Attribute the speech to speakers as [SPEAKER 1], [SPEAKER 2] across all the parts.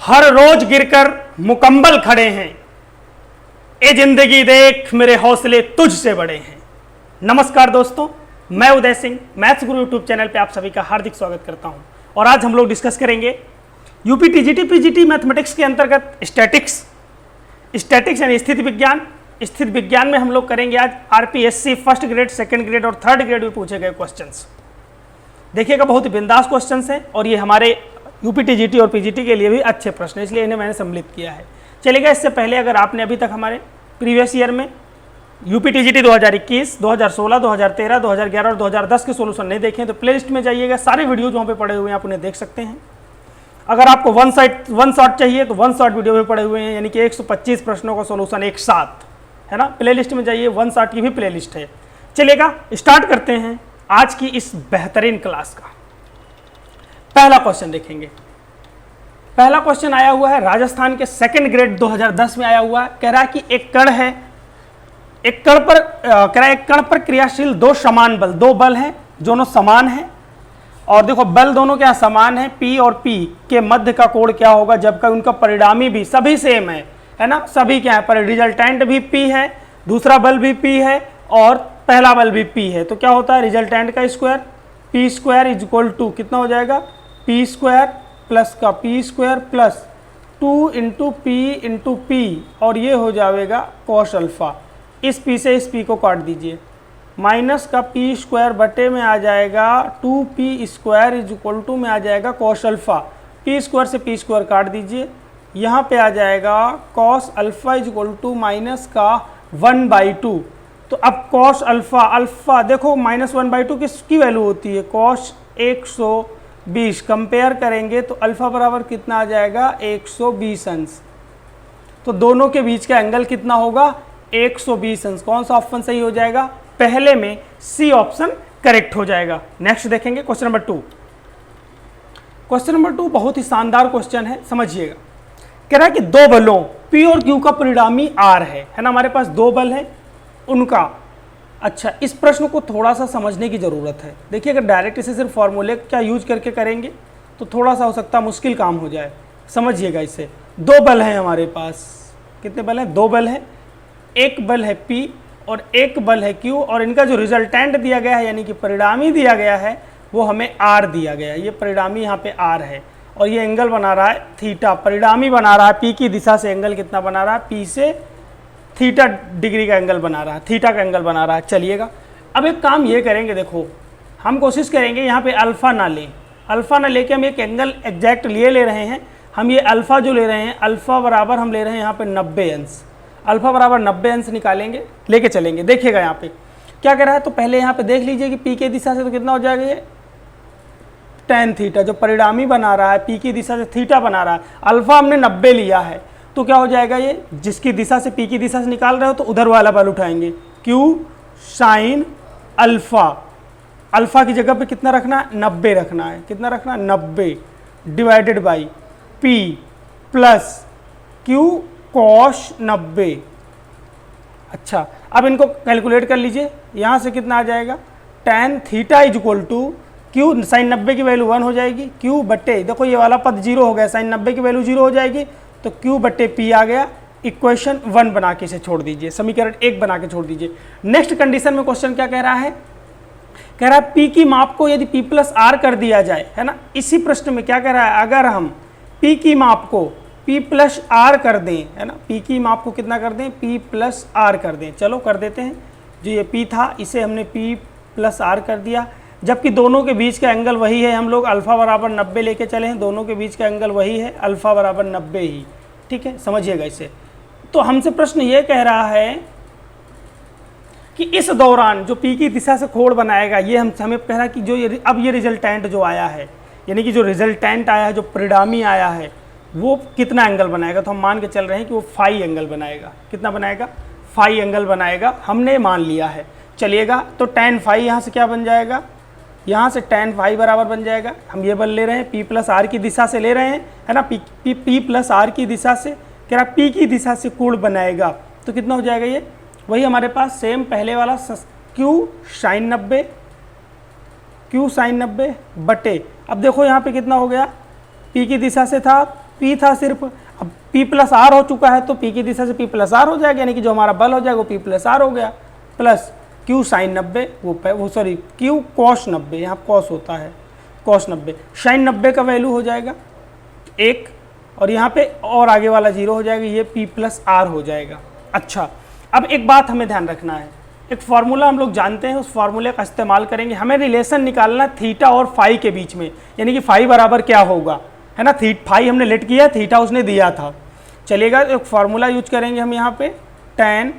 [SPEAKER 1] हर रोज गिरकर मुकम्मल खड़े हैं, ए जिंदगी देख मेरे हौसले तुझसे बड़े हैं। नमस्कार दोस्तों, मैं उदय सिंह मैथ्स गुरु यूट्यूब चैनल पे आप सभी का हार्दिक स्वागत करता हूं। और आज हम लोग डिस्कस करेंगे यूपी टीजीटी पीजीटी मैथमेटिक्स के अंतर्गत स्टैटिक्स यानी स्थित विज्ञान में हम लोग करेंगे आज RPSC first grade, second grade और थर्ड ग्रेड में पूछे गए क्वेश्चंस। देखिएगा, बहुत ही बिंदास क्वेश्चंस हैं और ये हमारे यूपी टीजीटी और पीजीटी के लिए भी अच्छे प्रश्न, इसलिए इन्हें मैंने सम्मिलित किया है। चलिएगा, इससे पहले अगर आपने अभी तक हमारे प्रीवियस ईयर में यूपी टीजीटी 2021, 2016, 2013, 2011 और 2010 के सोल्यूशन नहीं देखे हैं तो प्लेलिस्ट में जाइएगा, सारे वीडियोज वहाँ पे पड़े हुए हैं, आप उन्हें देख सकते हैं। अगर आपको वन शॉट चाहिए तो वन शॉट वीडियो भी पड़े हुए हैं, यानी कि 125 प्रश्नों का सोल्यूशन एक साथ, है ना। प्लेलिस्ट में जाइए, वन शॉट की भी प्लेलिस्ट है। चलिएगा, स्टार्ट करते हैं आज की इस बेहतरीन क्लास का। पहला क्वेश्चन देखेंगे। पहला क्वेश्चन आया हुआ है राजस्थान के सेकंड ग्रेड 2010 में आया हुआ है। कह रहा है कि एक कण है, एक कण पर क्रियाशील दो बल हैं, दोनों समान हैं। और देखो, बल दोनों क्या समान है, P और P के मध्य का कोण क्या होगा, जबकि उनका परिणामी भी सभी सेम है ना। सभी क्या है, पर रिजल्टेंट भी P है, दूसरा बल भी P है और पहला बल भी P है। तो क्या होता है, रिजल्टेंट का square P square is equal to कितना हो जाएगा, P स्क्वायर प्लस का P square plus 2 into P और ये हो जाएगा कॉस अल्फा। इस P से इस P को काट दीजिए, माइनस का P स्क्वायर बटे में आ जाएगा 2P square is equal to में आ जाएगा कॉस अल्फा। P स्क्वायर से P स्क्वायर काट दीजिए, यहाँ पे आ जाएगा cos alpha is equal to minus का 1/2। तो अब कॉस अल्फा देखो -1/2 किसकी वैल्यू होती है, कॉस 120। कंपेयर करेंगे तो अल्फा बराबर कितना आ जाएगा, 120 अंश। तो दोनों के बीच का एंगल कितना होगा, 120 अंश। कौन सा ऑप्शन सही हो जाएगा, पहले में सी ऑप्शन करेक्ट हो जाएगा। नेक्स्ट देखेंगे क्वेश्चन नंबर 2। क्वेश्चन नंबर 2 बहुत ही शानदार क्वेश्चन है, समझिएगा। कह रहा है कि दो बलों P और Q का परिणामी R है ना। हमारे पास दो बल है उनका। अच्छा, इस प्रश्न को थोड़ा सा समझने की ज़रूरत है। देखिए, अगर डायरेक्ट इसे सिर्फ फॉर्मूले क्या यूज करके करेंगे तो थोड़ा सा हो सकता है मुश्किल काम हो जाए। समझिएगा इसे, दो बल हैं हमारे पास। कितने बल हैं, दो बल हैं। एक बल है P और एक बल है Q और इनका जो रिजल्टेंट दिया गया है यानी कि परिणामी दिया गया है वो हमें R दिया गया है। ये परिणामी यहाँ पे R है और ये एंगल बना रहा है थीटा। परिणामी बना रहा है P की दिशा से एंगल कितना बना रहा है, P से थीटा डिग्री का एंगल बना रहा है, थीटा का एंगल बना रहा है। चलिएगा, अब एक काम ये करेंगे, देखो हम कोशिश करेंगे यहाँ पे अल्फ़ा ना लें, अल्फ़ा ना लेके हम एक एंगल एग्जैक्ट ले रहे हैं। हम ये अल्फ़ा जो ले रहे हैं, अल्फ़ा बराबर हम ले रहे हैं यहाँ पे 90 अंश। अल्फ़ा बराबर 90 अंश निकालेंगे, लेके चलेंगे। देखिएगा यहाँ पे क्या कह रहा है, तो पहले यहाँ पे देख लीजिए कि P के दिशा से तो कितना हो जाएगा, ये tan थीटा। जो परिणामी बना रहा है P की दिशा से थीटा बना रहा है, अल्फ़ा हमने 90 लिया है तो क्या हो जाएगा, ये जिसकी दिशा से P की दिशा से निकाल रहे हो तो उधर वाला बल उठाएंगे, Q साइन अल्फ़ा। अल्फ़ा की जगह पे कितना रखना है, 90 रखना है। कितना रखना है, 90 divided by P plus Q cos 90। अच्छा, अब इनको कैलकुलेट कर लीजिए। यहाँ से कितना आ जाएगा, tan theta is equal to Q sine 90 की वैल्यू 1 हो जाएगी, Q बट्टे, देखो ये वाला पद 0 हो गया, साइन 90 की वैल्यू 0 हो जाएगी तो Q बट्टे P आ गया। इक्वेशन 1 बना के इसे छोड़ दीजिए, समीकरण 1 बना के छोड़ दीजिए। नेक्स्ट कंडीशन में क्वेश्चन क्या कह रहा है, कह रहा है P की माप को यदि P प्लस R कर दिया जाए, है ना। इसी प्रश्न में क्या कह रहा है, अगर हम P की माप को P प्लस R कर दें, है ना, P की माप को कितना कर दें, P प्लस R कर दें। चलो कर देते हैं। जो ये P था इसे हमने P प्लस R कर दिया, जबकि दोनों के बीच का एंगल वही है। हम लोग अल्फ़ा बराबर 90 लेके चले हैं, दोनों के बीच का एंगल वही है, अल्फ़ा बराबर 90 ही। ठीक है, समझिएगा इसे। तो हमसे प्रश्न ये कह रहा है कि इस दौरान जो P की दिशा से कोण बनाएगा, ये हमें कह रहा है कि जो अब ये रिजल्टेंट जो आया है, यानी कि जो रिजल्टेंट आया है, जो परिणामी आया है, वो कितना एंगल बनाएगा। तो हम मान के चल रहे हैं कि वो फाई एंगल बनाएगा। कितना बनाएगा, फाई एंगल बनाएगा, हमने मान लिया है। चलिएगा, तो tan फाई यहाँ से क्या बन जाएगा, यहाँ से tan फाई बराबर बन जाएगा। हम ये बल ले रहे हैं P प्लस R की दिशा से ले रहे हैं, है ना। P प्लस R की दिशा से कह रहा P की दिशा से कोण बनाएगा तो कितना हो जाएगा, ये वही हमारे पास सेम पहले वाला Q साइन 90 बटे, अब देखो यहाँ पे कितना हो गया, P की दिशा से था पी था सिर्फ, अब पी प्लस आर हो चुका है तो पी की दिशा से पी प्लस आर हो जाएगा, यानी कि जो हमारा बल हो जाएगा वो पी प्लस आर हो गया, प्लस क्यू साइन 90 वो सॉरी क्यू कॉस 90, यहाँ कॉस होता है कॉस 90, साइन 90 का वैल्यू हो जाएगा 1 और यहाँ पे और आगे वाला 0 हो जाएगा, ये पी प्लस आर हो जाएगा। अच्छा, अब एक बात हमें ध्यान रखना है, एक फार्मूला हम लोग जानते हैं, उस फार्मूले का इस्तेमाल करेंगे। हमें रिलेशन निकालना थीटा और फाई के बीच में, यानी कि फाई बराबर क्या होगा, है ना। फाई हमने लेट किया, थीटा उसने दिया था, चलेगा। एक फार्मूला यूज करेंगे हम यहाँ पे, टेन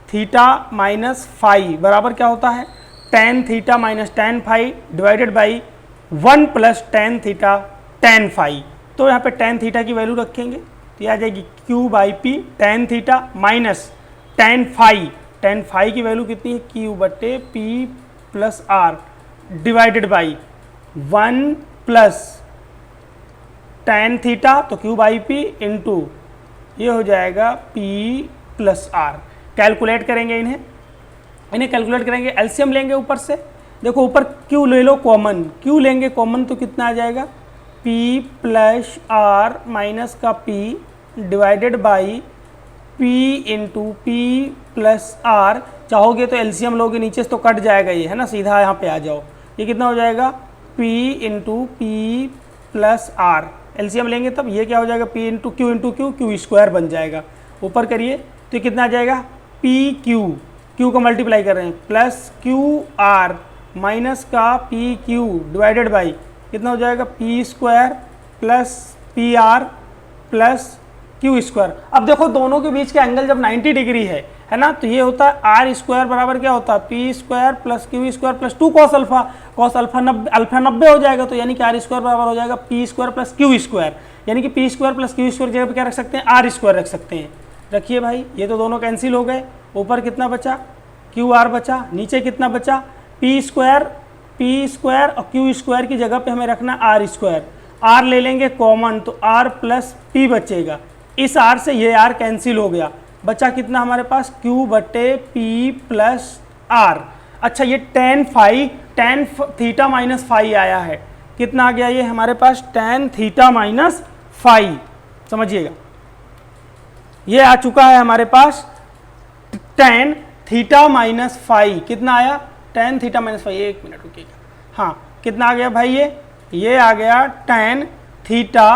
[SPEAKER 1] थीटा माइनस फाई बराबर क्या होता है, tan theta minus tan phi divided by 1 plus tan theta tan phi. तो यहाँ पे टेन थीटा की वैल्यू रखेंगे तो ये आ जाएगी Q by P tan theta minus tan phi की वैल्यू कितनी है, क्यू बटे P plus R divided by 1 plus tan theta तो क्यू बाई पी इंटू ये हो जाएगा पी प्लस आर। कैलकुलेट करेंगे इन्हें कैलकुलेट करेंगे, एलसीएम लेंगे ऊपर से, देखो ऊपर क्यू ले लो कॉमन, क्यू लेंगे कॉमन तो कितना आ जाएगा, पी प्लस आर माइनस का P divided by P into P plus R. चाहोगे तो एलसीएम लोगे, नीचे से तो कट जाएगा ये, है ना, सीधा यहाँ पे आ जाओ, ये कितना हो जाएगा, P into P plus R. LCM लेंगे तब ये क्या हो जाएगा, पी इंटू क्यू स्क्वायर बन जाएगा, ऊपर करिए तो ये कितना आ जाएगा, पी क्यू का मल्टीप्लाई कर रहे हैं प्लस क्यू आर माइनस का पी क्यू डिवाइडेड बाई कितना हो जाएगा, P square plus P R plus Q square. अब देखो दोनों के बीच का एंगल जब 90 डिग्री है ना, तो ये होता है आर स्क्वायर बराबर क्या होता है, P square plus Q square plus 2 cos alpha, cos alpha 90 हो जाएगा, तो यानी कि आर स्क्वायर बराबर हो जाएगा P square plus Q square, यानी कि P square plus Q square जगह पे क्या रख सकते हैं, आर स्क्वायर रख सकते हैं। रखिए भाई, ये तो दोनों कैंसिल हो गए, ऊपर कितना बचा, क्यू आर बचा, नीचे कितना बचा, पी स्क्वायर और क्यू स्क्वायर की जगह पे हमें रखना आर स्क्वायर, आर ले लेंगे कॉमन तो आर प्लस पी बचेगा, इस आर से ये आर कैंसिल हो गया, बचा कितना हमारे पास, क्यू बटे पी प्लस आर। अच्छा, ये टेन थीटा माइनस फाई आया है, कितना आ गया ये हमारे पास, टेन थीटा माइनस फाई, समझिएगा ये आ चुका है हमारे पास टेन थीटा माइनस फाई, कितना आया, टेन थीटा माइनस फाई, एक मिनट रुकिएगा, हाँ कितना आ गया भाई, ये आ गया टेन थीटा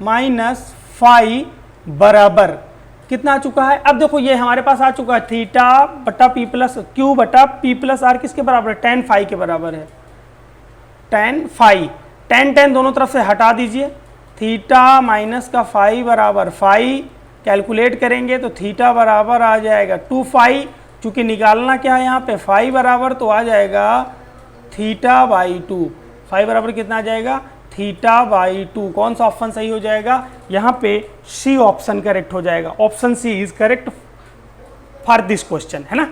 [SPEAKER 1] माइनस फाई बराबर कितना आ चुका है। अब देखो ये हमारे पास आ चुका है थीटा बटा पी प्लस क्यू बटा पी प्लस आर किसके बराबर है, टेन फाई के बराबर है, टेन फाई, टेन दोनों तरफ से हटा दीजिए, थीटा माइनस का फाई बराबर फाई, कैलकुलेट करेंगे तो थीटा बराबर आ जाएगा 2 फाई, चूँकि निकालना क्या है यहाँ पे फाई बराबर, तो आ जाएगा थीटा बाई 2, फाई बराबर कितना आ जाएगा, थीटा बाई 2। कौन सा ऑप्शन सही हो जाएगा, यहाँ पे सी ऑप्शन करेक्ट हो जाएगा, option C is correct for this question, है ना।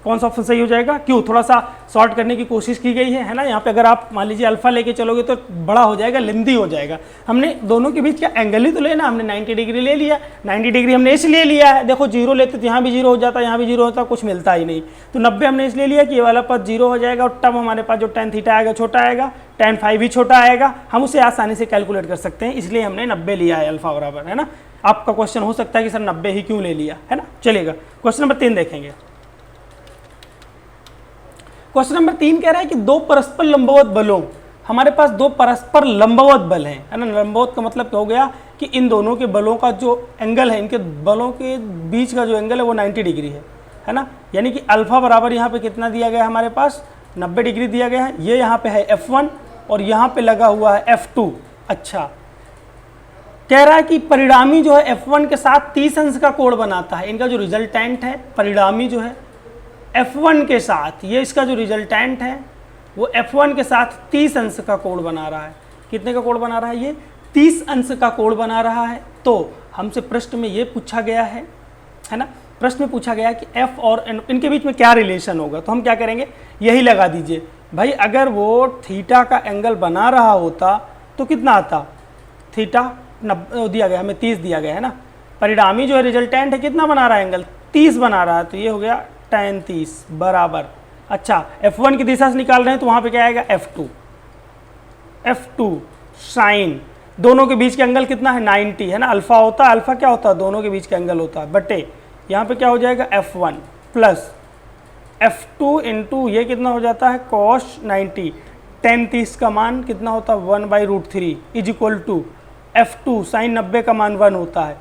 [SPEAKER 1] कौन सा ऑप्शन सही हो जाएगा, क्यों, थोड़ा सा शॉर्ट करने की कोशिश की गई है ना। यहाँ पे अगर आप मान लीजिए अल्फा लेके चलोगे तो बड़ा हो जाएगा, लेंदी हो जाएगा। हमने दोनों के बीच का एंगल ही तो लेना, हमने 90 डिग्री ले लिया, 90 डिग्री हमने इसलिए लिया है, देखो जीरो लेते तो यहाँ भी जीरो हो जाता, यहाँ भी जीरो होता, कुछ मिलता ही नहीं, तो 90 हमने इसलिए लिया कि ये वाला पद जीरो हो जाएगा, और तब हमारे पास जो टेन थीटा आएगा छोटा आएगा, टेन फाई भी छोटा आएगा, हम उसे आसानी से कैलकुलेट कर सकते हैं, इसलिए हमने 90 लिया है अल्फा बराबर, है ना। आपका क्वेश्चन हो सकता है कि सर 90 ही क्यों ले लिया, है ना। चलेगा, क्वेश्चन नंबर 3 देखेंगे। क्वेश्चन नंबर 3 कह रहा है कि दो परस्पर लंबवत बलों, हमारे पास दो परस्पर लंबवत बल हैं, है ना। लंबवत का मतलब क्या हो गया कि इन दोनों के बलों का जो एंगल है, इनके बलों के बीच का जो एंगल है वो 90 डिग्री है ना। यानी कि अल्फा बराबर यहाँ पे कितना दिया गया है हमारे पास, 90 डिग्री दिया गया है। ये यहाँ पे है F1 और यहाँ पे लगा हुआ है F2। अच्छा, कह रहा है कि परिणामी जो है F1 के साथ 30 अंश का कोण बनाता है। इनका जो रिजल्टेंट है, परिणामी जो है F1 के साथ, ये इसका जो रिजल्टेंट है वो F1 के साथ 30 अंश का कोण बना रहा है। कितने का कोण बना रहा है, ये 30 अंश का कोण बना रहा है। तो हमसे प्रश्न में ये पूछा गया है ना, प्रश्न में पूछा गया है कि F और N इनके बीच में क्या रिलेशन होगा। तो हम क्या करेंगे, यही लगा दीजिए भाई। अगर वो थीटा का एंगल बना रहा होता तो कितना आता, थीटा दिया गया हमें 30 दिया गया है ना। परिणामी जो है रिजल्टेंट है कितना बना रहा है एंगल, 30 बना रहा है, तो ये हो गया tan 30 बराबर। अच्छा, F1 की दिशा से निकाल रहे हैं तो वहाँ पे क्या आएगा, F2 साइन दोनों के बीच का एंगल कितना है 90 है ना, अल्फा होता है, अल्फा क्या होता है दोनों के बीच का एंगल होता है, बटे यहाँ पे क्या हो जाएगा F1 प्लस F2 इंटू ये कितना हो जाता है cos 90, tan 30 का मान कितना होता है 1/√3 is equal to F2 sin 90 का मान 1 होता है,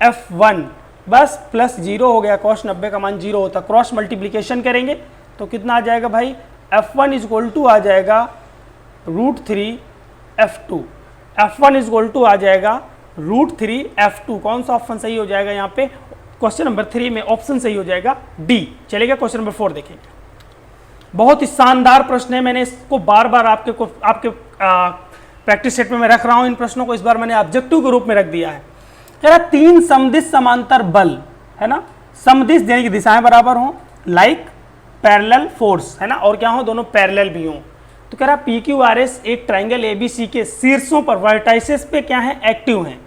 [SPEAKER 1] F1 बस प्लस 0 हो गया, cos 90 का मान 0 होता है, क्रॉस मल्टीप्लिकेशन करेंगे तो कितना आ जाएगा भाई F1 इज इक्वल टू आ जाएगा √3 F2, F1 is equal to आ जाएगा √3 F2। कौन सा ऑप्शन सही हो जाएगा यहाँ पे, क्वेश्चन नंबर 3 में ऑप्शन सही हो जाएगा डी। चलेगा क्वेश्चन नंबर 4 देखेंगे, बहुत ही शानदार प्रश्न है, मैंने इसको बार बार आपके प्रैक्टिस सेट में मैं रख रहा हूं इन प्रश्नों को, इस बार मैंने ऑब्जेक्टिव के रूप में रख दिया है। कह रहा 3 समदिश समांतर बल है ना, समदिश यानी कि दिशाएं बराबर हों, लाइक पैरेलल फोर्स है ना, और क्या हो दोनों पैरेलल भी हों। तो कह रहा PQRS एक ट्राइंगल ABC के शीर्षों पर वर्टाइसेस पे क्या है एक्टिव हैं,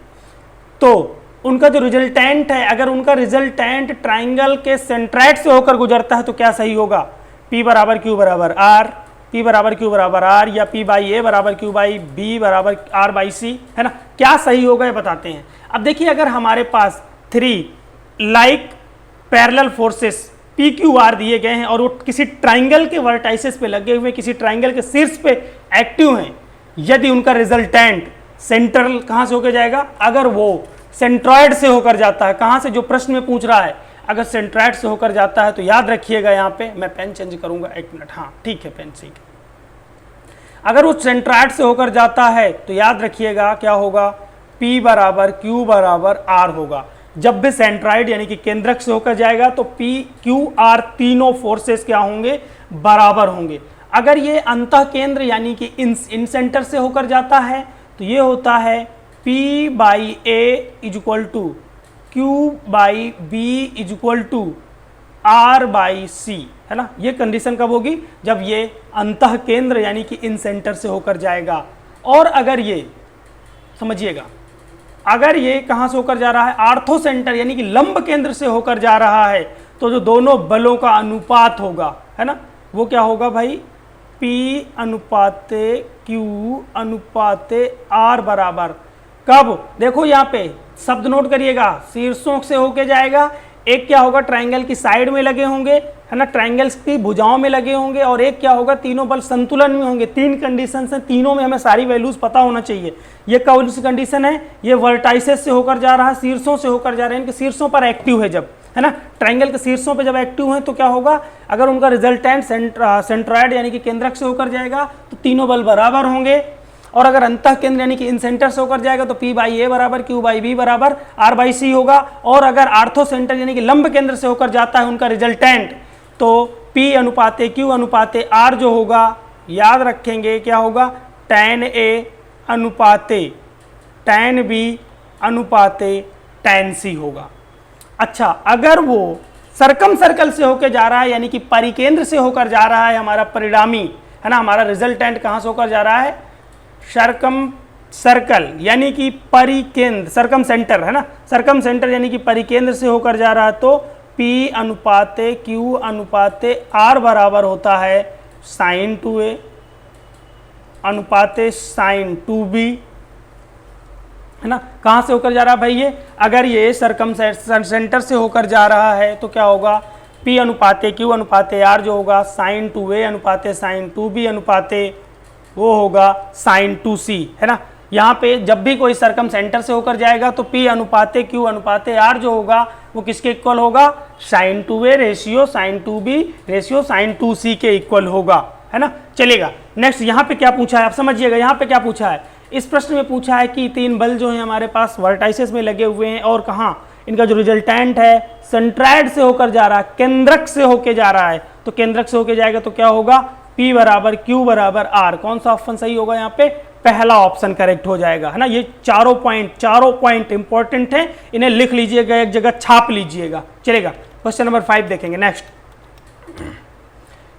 [SPEAKER 1] तो उनका जो रिजल्टेंट है, अगर उनका रिजल्टेंट ट्राइंगल के सेंट्राइड से होकर गुजरता है तो क्या सही होगा, P बराबर Q बराबर R, P बराबर Q बराबर R, या P बाई A बराबर Q बाई B बराबर R बाई C है ना, क्या सही होगा ये बताते हैं। अब देखिए अगर हमारे पास 3 लाइक पैरेलल फोर्सेस PQR दिए गए हैं और वो किसी ट्राइंगल के वर्टाइसेस पे लगे हुए, किसी ट्राइंगल के शीर्ष पे एक्टिव हैं, यदि उनका रिजल्टेंट सेंट्रल कहाँ से होकर जाएगा, अगर वो सेंट्रॉइड से होकर जाता है, कहाँ से जो प्रश्न में पूछ रहा है, अगर सेंट्रॉइड से होकर जाता है तो याद रखिएगा यहाँ पे मैं पेन चेंज करूंगा 1 मिनट, हाँ ठीक है पेन ठीक है। अगर वो सेंट्रॉइड से होकर जाता है तो याद रखिएगा क्या होगा, P बराबर Q बराबर R होगा। जब भी सेंट्रॉइड यानी कि केंद्रक से होकर जाएगा तो P Q R तीनों फोर्सेस क्या होंगे, बराबर होंगे। अगर ये अंतः केंद्र यानी कि इन सेंटर से होकर जाता है तो ये होता है P by A is equal to Q by B is equal to R by C है ना, ये कंडीशन कब होगी, जब ये अंतः केंद्र यानी कि इन सेंटर से होकर जाएगा। और अगर ये समझिएगा, अगर ये कहाँ से होकर जा रहा है, आर्थो सेंटर यानी कि लंब केंद्र से होकर जा रहा है, तो जो दोनों बलों का अनुपात होगा है ना, वो क्या होगा भाई, P अनुपाते Q अनुपाते R बराबर, कब देखो यहाँ पे शब्द नोट करिएगा, शीर्षों से होके जाएगा, एक क्या होगा ट्राइंगल की साइड में लगे होंगे है ना, ट्राइंगल्स की भुजाओं में लगे होंगे, और एक क्या होगा तीनों बल संतुलन में होंगे। 3 कंडीशन है, तीनों में हमें सारी वैल्यूज पता होना चाहिए। ये कौन सी कंडीशन है, ये वर्टाइसेस से होकर जा रहा है, शीर्षों से होकर जा रहे हैं, इनके शीर्षों पर एक्टिव है जब है ना, ट्राइंगल के शीर्षों पे जब एक्टिव हैं तो क्या होगा, अगर उनका रिजल्टेंट सेंट्रॉइड यानी कि केंद्रक से होकर जाएगा तो तीनों बल बराबर होंगे, और अगर अंतः केंद्र यानी कि इन सेंटर से होकर जाएगा तो P बाई A बराबर Q बाई B बराबर R बाई C होगा। और अगर आर्थो सेंटर यानी कि लंब केंद्र से होकर जाता है उनका रिजल्टेंट, तो P अनुपाते Q अनुपाते R जो होगा, याद रखेंगे क्या होगा, tan A अनुपाते tan B अनुपाते tan C होगा। अच्छा, अगर वो सरकम सर्कल से होकर जा रहा है यानी कि परिकेंद्र से होकर जा रहा है, हमारा परिणामी है ना, हमारा रिजल्टेंट कहाँ से होकर जा रहा है, सरकम सर्कल यानी कि परिकेंद्र, सरकम सेंटर है ना, सरकम सेंटर यानी कि परिकेंद्र से होकर जा रहा है, तो P अनुपाते Q अनुपाते R बराबर होता है sin 2A अनुपाते sin 2B है ना। कहाँ से होकर जा रहा है भाई ये, अगर ये सरकम सेंटर से होकर जा रहा है तो क्या होगा, P अनुपाते Q अनुपाते R जो होगा sin 2A अनुपाते sin 2B अनुपाते वो होगा sin 2C है ना। यहाँ पे जब भी कोई सरकम सेंटर से होकर जाएगा तो P अनुपाते Q अनुपाते R जो होगा वो किसके इक्वल होगा, sin 2A ratio sin 2B ratio sin 2C के इक्वल होगा है ना। चलेगा नेक्स्ट, यहाँ पे क्या पूछा है आप समझिएगा, यहाँ पे क्या पूछा है, इस प्रश्न में पूछा है कि 3 बल जो है हमारे पास वर्टाइसेस में लगे हुए हैं, और कहाँ इनका जो रिजल्टेंट है सेंट्राइड से होकर जा रहा है, केंद्रक से होकर जा रहा है, तो केंद्रक से होकर जाएगा तो क्या होगा, P बराबर Q बराबर R। कौन सा ऑप्शन सही होगा यहाँ पे, पहला ऑप्शन करेक्ट हो जाएगा है ना। ये चारों पॉइंट इंपॉर्टेंट है, इन्हें लिख लीजिएगा, एक जगह छाप लीजिएगा। चलेगा क्वेश्चन नंबर 5 देखेंगे। नेक्स्ट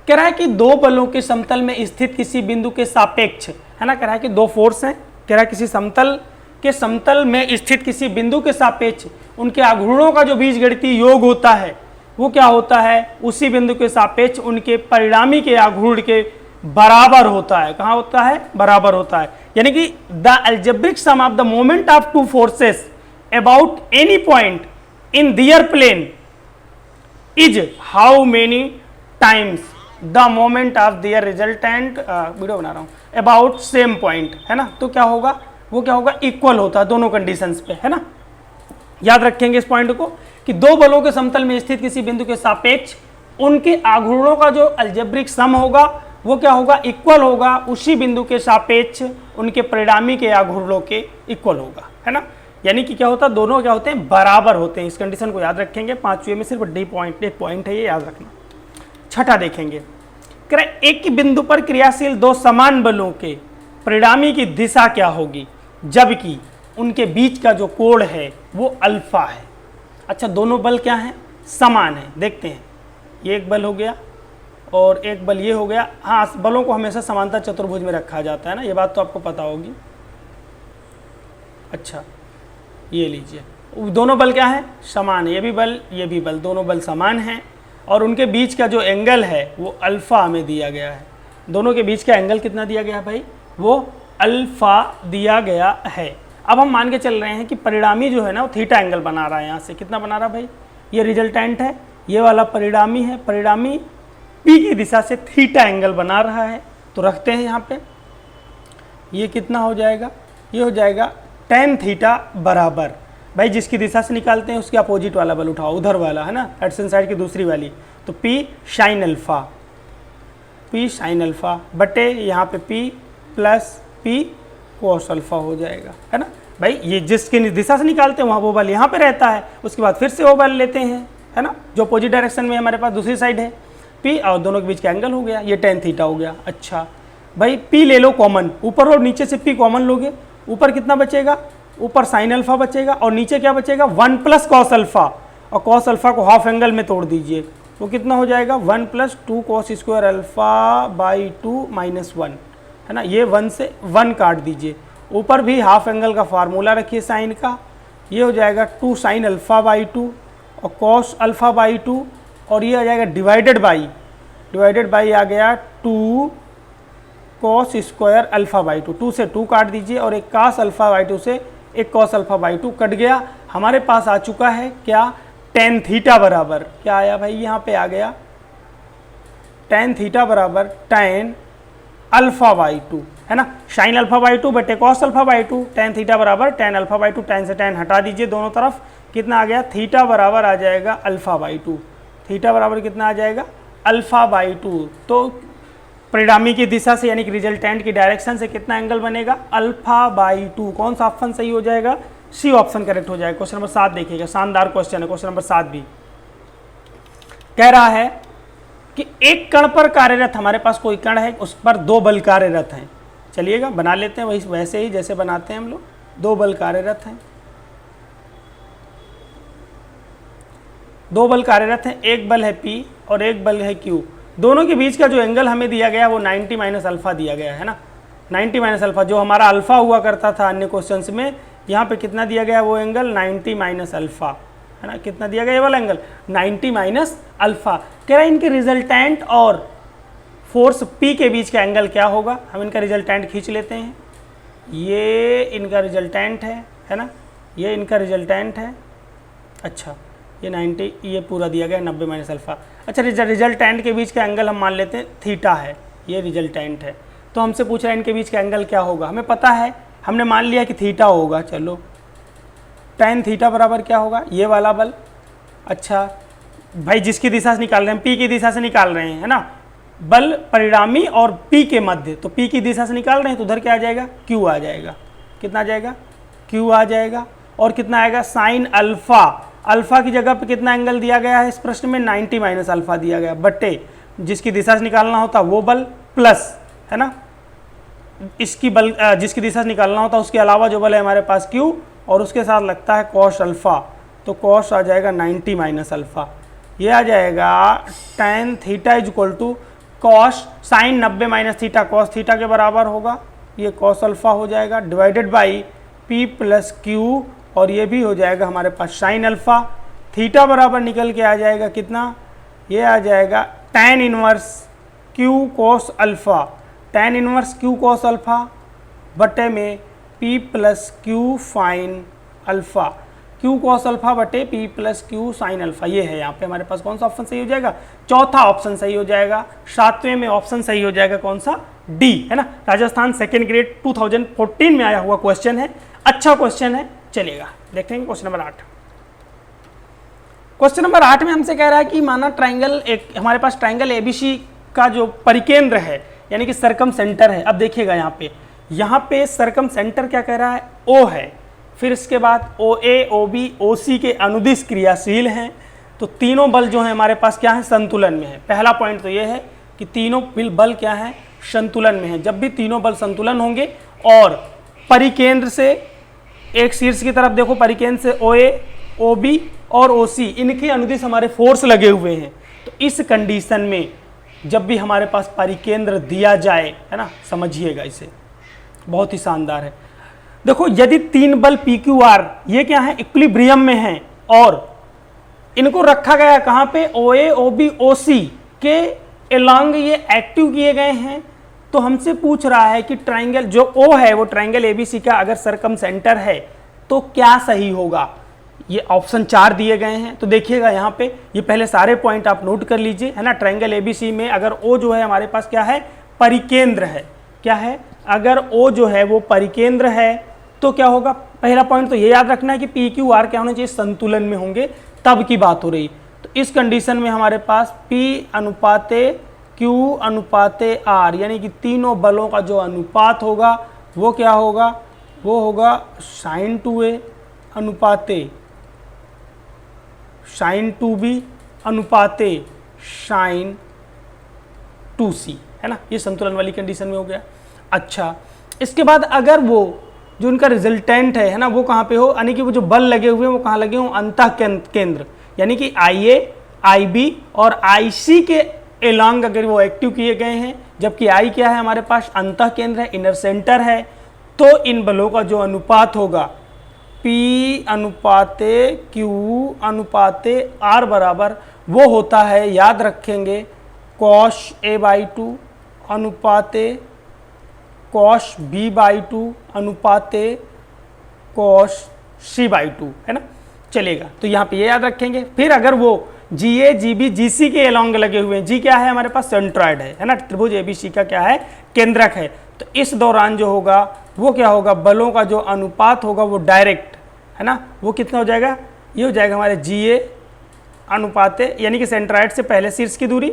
[SPEAKER 1] कह रहा है कि 2 बलों के समतल में स्थित किसी बिंदु के सापेक्ष है ना, कह रहा है कि 2 फोर्स हैं, कह रहा है किसी समतल में स्थित किसी बिंदु के सापेक्ष उनके आघूर्णों का जो बीजगणितीय योग होता है वो क्या होता है, उसी बिंदु के सापेक्ष उनके परिणामी के आघूर्ण के बराबर होता है। कहाँ होता है? बराबर होता है। यानी कि the algebraic sum of the moment of two forces about any point in their plane is how many times the moment of their resultant, video बना रहा हूं, अबाउट सेम पॉइंट, है ना। तो क्या होगा? वो क्या होगा? इक्वल होता है दोनों कंडीशंस पे, है ना। याद रखेंगे इस पॉइंट को कि दो बलों के समतल में स्थित किसी बिंदु के सापेक्ष उनके आघूर्णों का जो अलजेब्रिक सम होगा वो क्या होगा? इक्वल होगा उसी बिंदु के सापेक्ष उनके परिणामी के आघूर्णों के इक्वल होगा, है ना। यानी कि क्या होता है? दोनों क्या होते हैं? बराबर होते हैं। इस कंडीशन को याद रखेंगे। पांचवें में सिर्फ डी पॉइंट, एक पॉइंट है, ये याद रखना। छठा देखेंगे, एक ही बिंदु पर क्रियाशील दो समान बलों के परिणामी की दिशा क्या होगी जबकि उनके बीच का जो कोण है वो अल्फा है। अच्छा, दोनों बल क्या हैं? समान है। देखते हैं, ये एक बल हो गया और एक बल ये हो गया। हाँ, बलों को हमेशा समांतर चतुर्भुज में रखा जाता है ना, ये बात तो आपको पता होगी। अच्छा, ये लीजिए, दोनों बल क्या है? समान है। ये भी बल, दोनों बल समान हैं और उनके बीच का जो एंगल है वो अल्फा में दिया गया है। दोनों के बीच का एंगल कितना दिया गया भाई? वो अल्फा दिया गया है। अब हम मान के चल रहे हैं कि परिणामी जो है ना वो थीटा एंगल बना रहा है। यहाँ से कितना बना रहा भाई? ये रिजल्टेंट है, ये वाला परिणामी है। परिणामी पी की दिशा से थीटा एंगल बना रहा है। तो रखते हैं यहाँ पे, ये कितना हो जाएगा? ये हो जाएगा tan थीटा बराबर, भाई जिसकी दिशा से निकालते हैं उसके अपोजिट वाला बल उठाओ, उधर वाला, है ना, एडसेंट साइड की दूसरी वाली। तो P साइन अल्फा बटे यहाँ पे P plus P cos alpha हो जाएगा, है ना। भाई ये जिसकी दिशा से निकालते हैं वहाँ वो बल यहाँ पे रहता है, उसके बाद फिर से वो बल लेते हैं, है ना, जो अपोजिट डायरेक्शन में हमारे पास दूसरी साइड है। P और दोनों के बीच का एंगल हो गया, ये tan थीटा हो गया। अच्छा भाई, P ले लो कॉमन, ऊपर और नीचे से P कॉमन लोगे, ऊपर कितना बचेगा? ऊपर साइन अल्फा बचेगा और नीचे क्या बचेगा? 1 प्लस कॉस अल्फा, और कॉस अल्फा को हाफ एंगल में तोड़ दीजिए, वो कितना हो जाएगा? 1 plus 2 cos square alpha by 2 minus 1, है ना। ये 1 से 1 काट दीजिए, ऊपर भी हाफ एंगल का फार्मूला रखिए साइन का, ये हो जाएगा 2 साइन अल्फा बाई 2 और कॉस अल्फा बाई 2, और ये आ जाएगा डिवाइडेड बाई आ गया 2 कॉस स्क्वायर अल्फा बाई 2, 2 से 2 काट दीजिए और एक कॉस अल्फा बाई 2 से एक कॉस अल्फा बाई 2 कट गया। हमारे पास आ चुका है क्या? tan थीटा बराबर क्या आया भाई? यहाँ पे आ गया tan थीटा बराबर tan अल्फा बाई 2, है ना, साइन अल्फा बाई 2 बटे cos alpha by 2, tan theta बराबर tan अल्फा बाई 2, tan से tan हटा दीजिए दोनों तरफ, कितना आ गया? थीटा बराबर आ जाएगा अल्फा बाई 2, थीटा बराबर कितना आ जाएगा? Alpha by 2। तो परिणामी की दिशा से यानी कि रिजल्टेंट की डायरेक्शन से कितना एंगल बनेगा? Alpha by 2। कौन सा ऑप्शन सही हो जाएगा? सी ऑप्शन करेक्ट हो जाएगा। क्वेश्चन नंबर 7 देखिएगा, शानदार क्वेश्चन है क्वेश्चन नंबर 7 भी। कह रहा है कि एक कण पर कार्यरत, हमारे पास कोई कण है उस पर 2 बल कार्यरत हैं। चलिएगा बना लेते हैं वही वैसे ही जैसे बनाते हैं हम लोग। 2 बल कार्यरत हैं, 2 बल कार्यरत हैं, एक बल है P और एक बल है Q। दोनों के बीच का जो एंगल हमें दिया गया वो 90 माइनस अल्फा दिया गया है ना, 90 माइनस अल्फा, जो हमारा अल्फा हुआ करता था अन्य क्वेश्चंस में, यहाँ पे कितना दिया गया वो एंगल 90 माइनस अल्फा, है ना। कितना दिया गया ये वाला एंगल? 90 minus alpha. कह रहा है इनके रिजल्टेंट और फोर्स P के बीच का एंगल क्या होगा? हम इनका रिजल्टेंट खींच लेते हैं। ये इनका रिजल्टेंट है ना, ये इनका रिजल्टेंट है। अच्छा, ये 90, ये पूरा दिया गया 90 माइनस अल्फा। अच्छा, रिजल्टेंट के बीच का एंगल हम मान लेते हैं थीटा है, ये रिजल्टेंट है। तो हमसे पूछ रहा है इनके बीच का एंगल क्या होगा? हमें पता है, हमने मान लिया कि थीटा होगा। चलो, tan थीटा बराबर क्या होगा? ये वाला बल। अच्छा भाई, जिसकी दिशा से निकाल रहे हैं, P की दिशा से निकाल रहे हैं, है ना, बल परिणामी और P के मध्य, तो P की दिशा से निकाल रहे हैं तो उधर क्या आ जाएगा? Q आ जाएगा। कितना आ जाएगा? Q आ जाएगा। और कितना आएगा? साइन अल्फा, अल्फा की जगह पे कितना एंगल दिया गया है इस प्रश्न में? 90 माइनस अल्फा दिया गया, बटे जिसकी दिशा से निकालना होता वो बल प्लस, है ना, इसकी बल जिसकी दिशा से निकालना होता उसके अलावा जो बल है हमारे पास Q, और उसके साथ लगता है कॉस अल्फा, तो कॉस आ जाएगा 90 माइनस अल्फा। ये आ जाएगा tan theta is equal to cos sine 90 minus theta cos theta के बराबर होगा, ये कॉस अल्फा हो जाएगा, divided by P plus Q, और ये भी हो जाएगा हमारे पास साइन अल्फा। थीटा बराबर निकल के आ जाएगा कितना? ये आ जाएगा tan inverse Q cos alpha, tan inverse Q cos alpha बटे में p plus Q fine alpha, Q cos alpha बटे p plus Q sine alpha. ये है यहाँ पे हमारे पास कौन सा ऑप्शन सही हो जाएगा? चौथा ऑप्शन सही हो जाएगा। सातवें में ऑप्शन सही हो जाएगा कौन सा? डी, है ना। राजस्थान सेकेंड ग्रेड 2014 में आया हुआ क्वेश्चन है, अच्छा क्वेश्चन है। चलिएगा देखते हैं क्वेश्चन नंबर 8। क्वेश्चन नंबर 8 में हमसे कह रहा है कि माना ट्राइंगल, एक हमारे पास ट्राइंगल एबीसी का जो परिकेंद्र है यानी कि सरकम सेंटर है। अब देखिएगा यहाँ पे सरकम सेंटर क्या कह रहा है? ओ है, फिर इसके बाद ओ ए, ओ बी, ओ सी के अनुदिश क्रियाशील हैं। तो तीनों बल जो है हमारे पास क्या है? संतुलन में है। पहला पॉइंट तो ये है कि तीनों बल क्या है? संतुलन में है। जब भी तीनों बल संतुलन होंगे और परिकेंद्र से एक शीर्ष की तरफ देखो, परिकेंद्र से ओ ए, ओ बी और ओ सी, इनके अनुदिश हमारे फोर्स लगे हुए हैं। तो इस कंडीशन में जब भी हमारे पास परिकेंद्र दिया जाए, है ना, समझिएगा इसे, बहुत ही शानदार है। देखो यदि तीन बल पी क्यू आर ये क्या है? इक्विलिब्रियम में हैं और इनको रखा गया कहाँ पे? ओ ए, ओ बी, ओ सी के एलॉन्ग ये एक्टिव किए गए हैं। तो हमसे पूछ रहा है कि ट्राइंगल जो ओ है वो ट्राइंगल एबीसी का अगर सरकम सेंटर है तो क्या सही होगा? ये ऑप्शन 4 दिए गए हैं। तो देखिएगा यहाँ पे, ये पहले सारे पॉइंट आप नोट कर लीजिए, है ना। ट्राइंगल एबीसी में अगर ओ जो है हमारे पास क्या है? परिकेंद्र है। क्या है? अगर ओ जो है वो परिकेंद्र है तो क्या होगा? पहला पॉइंट तो ये याद रखना है कि पी क्यू आर क्या होना चाहिए? संतुलन में होंगे, तब की बात हो रही। तो इस कंडीशन में हमारे पास P अनुपाते Q अनुपाते R यानी कि तीनों बलों का जो अनुपात होगा वो क्या होगा? वो होगा साइन 2A अनुपाते साइन 2B अनुपाते साइन 2C, है ना। ये संतुलन वाली कंडीशन में हो गया। अच्छा, इसके बाद अगर वो जो उनका रिजल्टेंट है ना, वो कहाँ पे हो? यानी कि वो जो बल लगे हुए हैं वो कहाँ लगे हों? अंतः केंद्र, यानी कि IA, IB और IC के एलॉन्ग अगर वो एक्टिव किए गए हैं, जबकि I क्या है हमारे पास? अंतः केंद्र है, इनर सेंटर है। तो इन बलों का जो अनुपात होगा P अनुपाते Q अनुपाते R बराबर वो होता है, याद रखेंगे, cos A/2 अनुपाते cos B/2 अनुपाते cos C/2, है ना। चलेगा, तो यहाँ पे ये याद रखेंगे। फिर अगर वो GA, GB, GC के एलॉन्ग लगे हुए हैं, G क्या है हमारे पास? सेंट्रॉइड है ना। त्रिभुज ABC का क्या है? केंद्रक है। तो इस दौरान जो होगा वो क्या होगा? बलों का जो अनुपात होगा वो डायरेक्ट, है ना, वो कितना हो जाएगा? ये हो जाएगा हमारे GA अनुपाते, यानी कि सेंट्रॉइड से पहले शीर्ष की दूरी,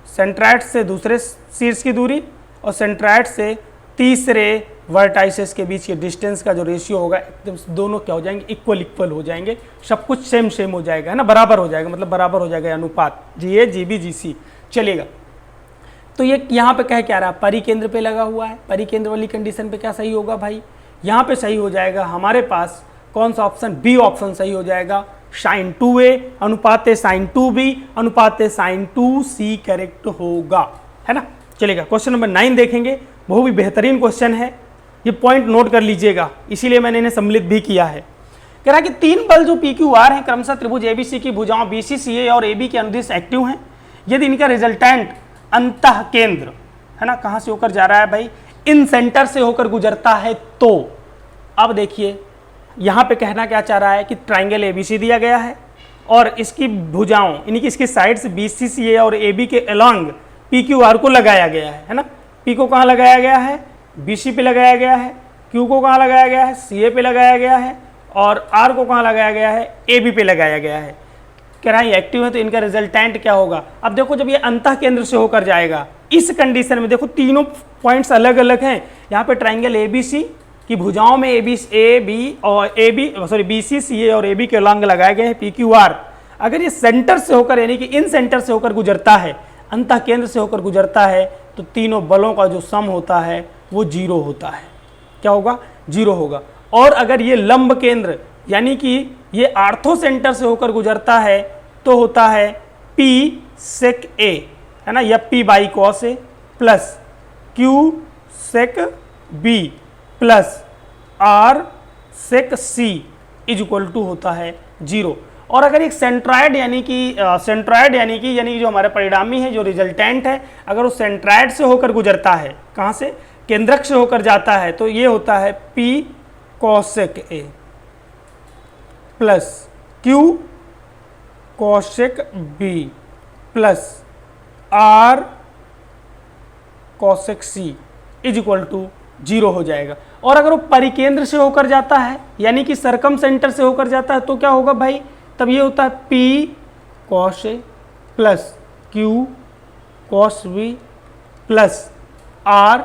[SPEAKER 1] सेंट्रॉइड से दूसरे शीर्ष की दूरी और सेंट्रॉइड से तीसरे वर्टाइसेस के बीच के डिस्टेंस का जो रेशियो होगा एकदम दोनों क्या हो जाएंगे? इक्वल हो जाएंगे। सब कुछ सेम हो जाएगा, है ना, बराबर हो जाएगा, मतलब बराबर हो जाएगा अनुपात GA, GB, GC। चलेगा, तो ये यहाँ पे कह क्या रहा? परिकेंद्र पे लगा हुआ है। परिकेंद्र वाली कंडीशन पे क्या सही होगा भाई? यहाँ पे सही हो जाएगा हमारे पास कौन सा ऑप्शन? बी ऑप्शन सही हो जाएगा। साइन 2A अनुपाते साइन 2B अनुपाते साइन 2C करेक्ट होगा, है ना। चलेगा, क्वेश्चन नंबर 9 देखेंगे। बहुत ही बेहतरीन क्वेश्चन है, ये पॉइंट नोट कर लीजिएगा, इसीलिए मैंने इन्हें सम्मिलित भी किया है। कह रहा है कि तीन बल जो PQR हैं क्रमशः त्रिभुज ABC की भुजाओं BC, CA और AB के अनुदिश एक्टिव हैं। यदि इनका रिजल्टेंट अंतः केंद्र, है ना, कहाँ से होकर जा रहा है भाई? इन सेंटर से होकर गुजरता है। तो अब देखिए यहाँ पे कहना क्या चाह रहा है कि ट्राइंगल ABC दिया गया है और इसकी भुजाओं यानी कि इसकी साइड से BC, CA और AB के अलॉन्ग PQR को लगाया गया है ना। P को कहाँ लगाया गया है? BC पे लगाया गया है। Q को कहाँ लगाया गया है? CA पे लगाया गया है। और R को कहाँ लगाया गया है? AB पे लगाया गया है। कह रहा है ये एक्टिव है, तो इनका रिजल्टेंट क्या होगा? अब देखो जब ये अंतः केंद्र से होकर जाएगा, इस कंडीशन में देखो तीनों पॉइंट्स अलग अलग हैं। यहाँ पे ट्राइंगल ABC की भुजाओं में BC, CA और AB के अलॉन्ग लगाए गए हैं PQR। अगर ये सेंटर से होकर यानी कि इन सेंटर से होकर गुजरता है, अंतः केंद्र से होकर गुजरता है, तो तीनों बलों का जो सम होता है वो 0 होता है। क्या होगा? 0 होगा। और अगर ये लंब केंद्र यानी कि ये आर्थो सेंटर से होकर गुजरता है तो होता है P sec A, है ना, या P/cos A plus Q sec B plus R sec C is equal to होता है 0। और अगर एक सेंट्रॉयड यानी कि जो हमारा परिणामी है, जो रिजल्टेंट है, अगर वो सेंट्रॉयड से होकर गुजरता है, कहाँ से, केंद्रक से होकर जाता है, तो ये होता है P cosec A plus Q cosec B plus R cosec C is equal to 0 हो जाएगा। और अगर वो परिकेंद्र से होकर जाता है, यानी कि सरकम सेंटर से होकर जाता है, तो क्या होगा भाई, तब ये होता है P cos A plus Q cos B plus R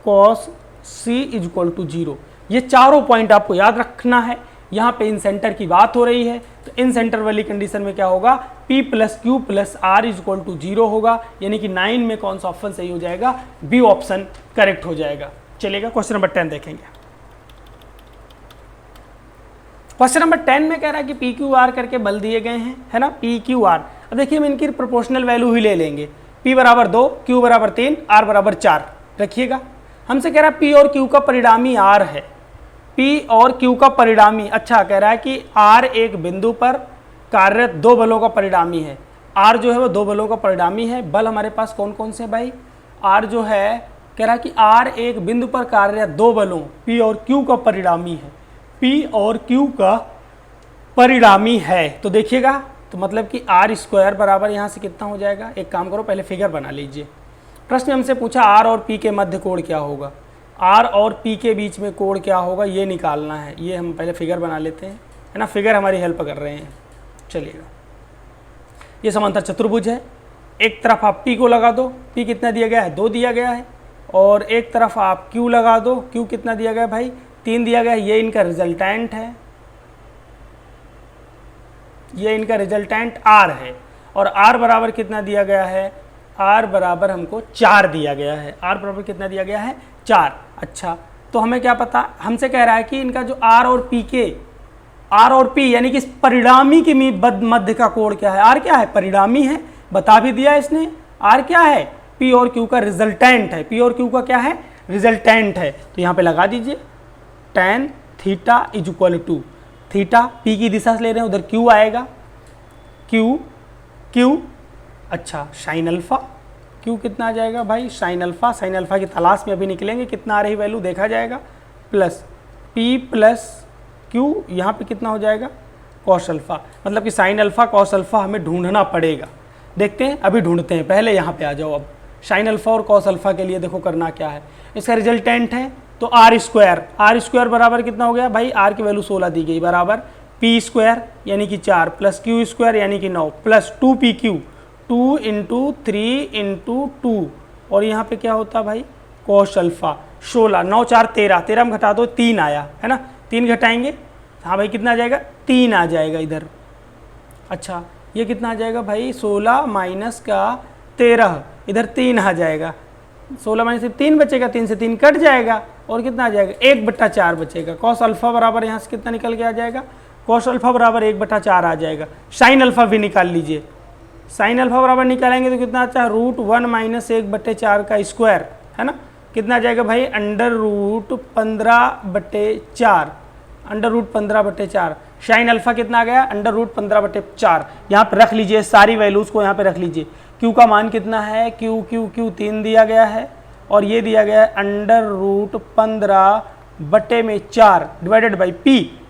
[SPEAKER 1] cos C is equal to 0। ये चारों पॉइंट आपको याद रखना है। यहाँ पे इन सेंटर की बात हो रही है, तो इन सेंटर वाली कंडीशन में क्या होगा, P plus Q plus R is equal to 0 होगा, यानी कि 9 में कौन सा ऑप्शन सही हो जाएगा, बी ऑप्शन करेक्ट हो जाएगा। चलिएगा क्वेश्चन नंबर 10 देखेंगे। क्वेश्चन नंबर 10 में कह रहा है कि पी क्यू आर करके बल दिए गए हैं, है ना, पी क्यू आर। अब देखिए हम इनकी प्रोपोर्शनल वैल्यू ही ले लेंगे, P बराबर 2, Q बराबर 3, R बराबर 4 रखिएगा। हमसे कह रहा है P और Q का परिणामी R है, P और Q का परिणामी, अच्छा कह रहा है कि R एक बिंदु पर कार्यरत दो बलों का परिणामी है। R जो है वो दो बलों का परिणामी है। बल हमारे पास कौन कौन से भाई, R जो है कह रहा है कि R एक बिंदु पर कार्यरत दो बलों P और Q का परिणामी है, P और Q का परिणामी है। तो देखिएगा, तो मतलब कि R स्क्वायर बराबर यहाँ से कितना हो जाएगा, एक काम करो पहले फिगर बना लीजिए। प्रश्न हमसे पूछा R और P के मध्य कोण क्या होगा, R और P के बीच में कोण क्या होगा, ये निकालना है। ये हम पहले फिगर बना लेते हैं, है ना, फिगर हमारी हेल्प कर रहे हैं। चलिएगा, ये समांतर चतुर्भुज है, एक तरफ आप P को लगा दो, P कितना दिया गया है, 2 दिया गया है, और एक तरफ आप Q लगा दो, Q कितना दिया गया है भाई, 3 दिया गया है। ये इनका रिजल्टेंट है, ये इनका रिजल्टेंट R है, और R बराबर कितना दिया गया है, R बराबर हमको 4 दिया गया है। R बराबर कितना दिया गया है, 4। अच्छा, तो हमें क्या पता, हमसे कह रहा है कि इनका जो R और P के, R और P यानी कि इस परिणामी के मध्य का कोण क्या है, R क्या है, परिणामी है, बता भी दिया इसने। R क्या है, P और Q का रिजल्टेंट है, P और Q का क्या है, रिजल्टेंट है। तो यहाँ पे लगा दीजिए tan theta is equal to, theta P की दिशा से ले रहे हैं, उधर Q आएगा, Q अच्छा साइन अल्फा, Q कितना आ जाएगा भाई, साइन अल्फा की तलाश में अभी निकलेंगे, कितना आ रही वैल्यू देखा जाएगा, प्लस P प्लस Q, यहाँ पे कितना हो जाएगा, कॉस अल्फा। मतलब कि साइन अल्फा कॉस अल्फा हमें ढूंढना पड़ेगा, देखते हैं, अभी ढूंढते हैं। पहले यहाँ पे आ जाओ। अब साइन अल्फा और कॉस अल्फा के लिए देखो करना क्या है, इसका रिजल्टेंट है तो R स्क्वायर बराबर कितना हो गया भाई, R की वैल्यू 16 दी गई, बराबर P स्क्वायर यानी कि 4 प्लस Q स्क्वायर यानी कि 9 प्लस 2PQ, 2 इंटू 3 इंटू 2, और यहाँ पे क्या होता भाई, कॉस अल्फा 16, 9 4 13, 13 में घटा दो 3 आया, है ना, 3 घटाएंगे, हाँ भाई कितना आ जाएगा, 3 आ जाएगा इधर। अच्छा, ये कितना आ जाएगा भाई, 16 माइनस का 13, इधर 3 आ जाएगा, 16 माइनस से 3 बचेगा, 3 से 3 कट जाएगा, और कितना आ जाएगा, 1/4 बचेगा। कॉस अल्फा बराबर यहाँ से कितना निकल के आ जाएगा, कॉस अल्फा बराबर 1/4 आ जाएगा। साइन अल्फा भी निकाल लीजिए, साइन अल्फा बराबर निकालेंगे तो कितना आता है, √1 माइनस 1/4 का स्क्वायर, है ना, कितना आ जाएगा भाई, √15/4, √15/4। साइन अल्फा कितना आ गया, √15/4। यहाँ पर रख लीजिए सारी वैल्यूज़ को, यहाँ पे रख लीजिए। Q का मान कितना है, Q 3 दिया गया है, और ये दिया गया है √15/4 डिवाइडेड बाई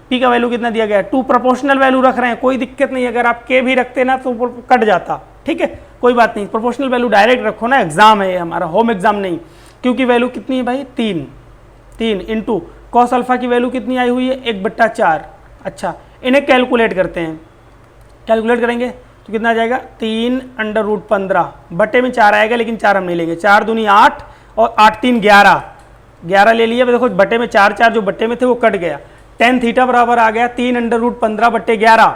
[SPEAKER 1] P का वैल्यू कितना दिया गया है, 2 प्रोपोर्शनल वैल्यू रख रहे हैं, कोई दिक्कत नहीं, अगर आप K भी रखते ना तो कट जाता, ठीक है, कोई बात नहीं, प्रोपोर्शनल वैल्यू डायरेक्ट रखो ना, एग्जाम है हमारा, होम एग्जाम नहीं। क्योंकि वैल्यू कितनी है भाई, 3 इंटू कॉस अल्फा की वैल्यू कितनी आई हुई है, 1/4। अच्छा, इन्हें कैलकुलेट करते हैं, कैलकुलेट करेंगे तो कितना आ जाएगा, 3 √15 बटे में 4 आएगा, लेकिन 4 हम नहीं लेंगे, 4 दूनी 8 और 8 3 11 ले लिए। देखो बटे में 4 जो बटे में थे वो कट गया, tan थीटा बराबर आ गया 3 √15/11,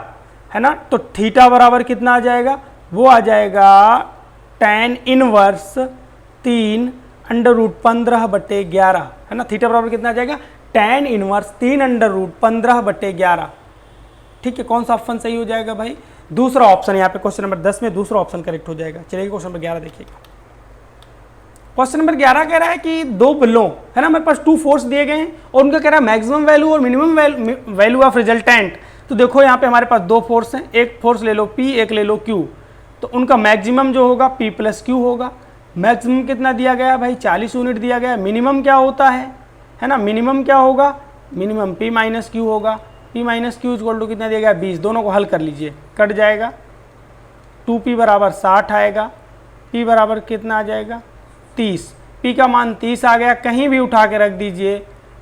[SPEAKER 1] है ना। तो थीटा बराबर कितना आ जाएगा, वो आ जाएगा tan इनवर्स 3 √15/11, है ना। थीटा बराबर कितना आ जाएगा, tan इनवर्स 3 √15/11। ठीक है, कौन सा ऑप्शन सही हो जाएगा भाई, दूसरा ऑप्शन। यहाँ पे क्वेश्चन नंबर 10 में दूसरा ऑप्शन करेक्ट हो जाएगा। चलिए क्वेश्चन नंबर 11 देखिएगा। क्वेश्चन नंबर 11 कह रहा है कि दो बलों, है ना, हमारे पास 2 फोर्स दिए गए हैं और उनका कह रहा है मैक्सिमम वैल्यू और मिनिमम वैल्यू ऑफ रिजल्टेंट तो देखो यहाँ पे हमारे पास दो फोर्स हैं, एक फोर्स ले लो P, एक ले लो Q, तो उनका मैक्सिमम जो होगा P प्लस Q होगा। मैक्सिमम कितना दिया गया भाई, 40 यूनिट दिया गया। मिनिमम क्या होता है ना, मिनिमम क्या होगा, मिनिमम P माइनस Q होगा। P minus Q equal to कितना दिया गया, 20। दोनों को हल कर लीजिए, कट जाएगा, 2P बराबर 60 आएगा, P बराबर कितना आ जाएगा 30। P का मान 30 आ गया, कहीं भी उठा के रख दीजिए,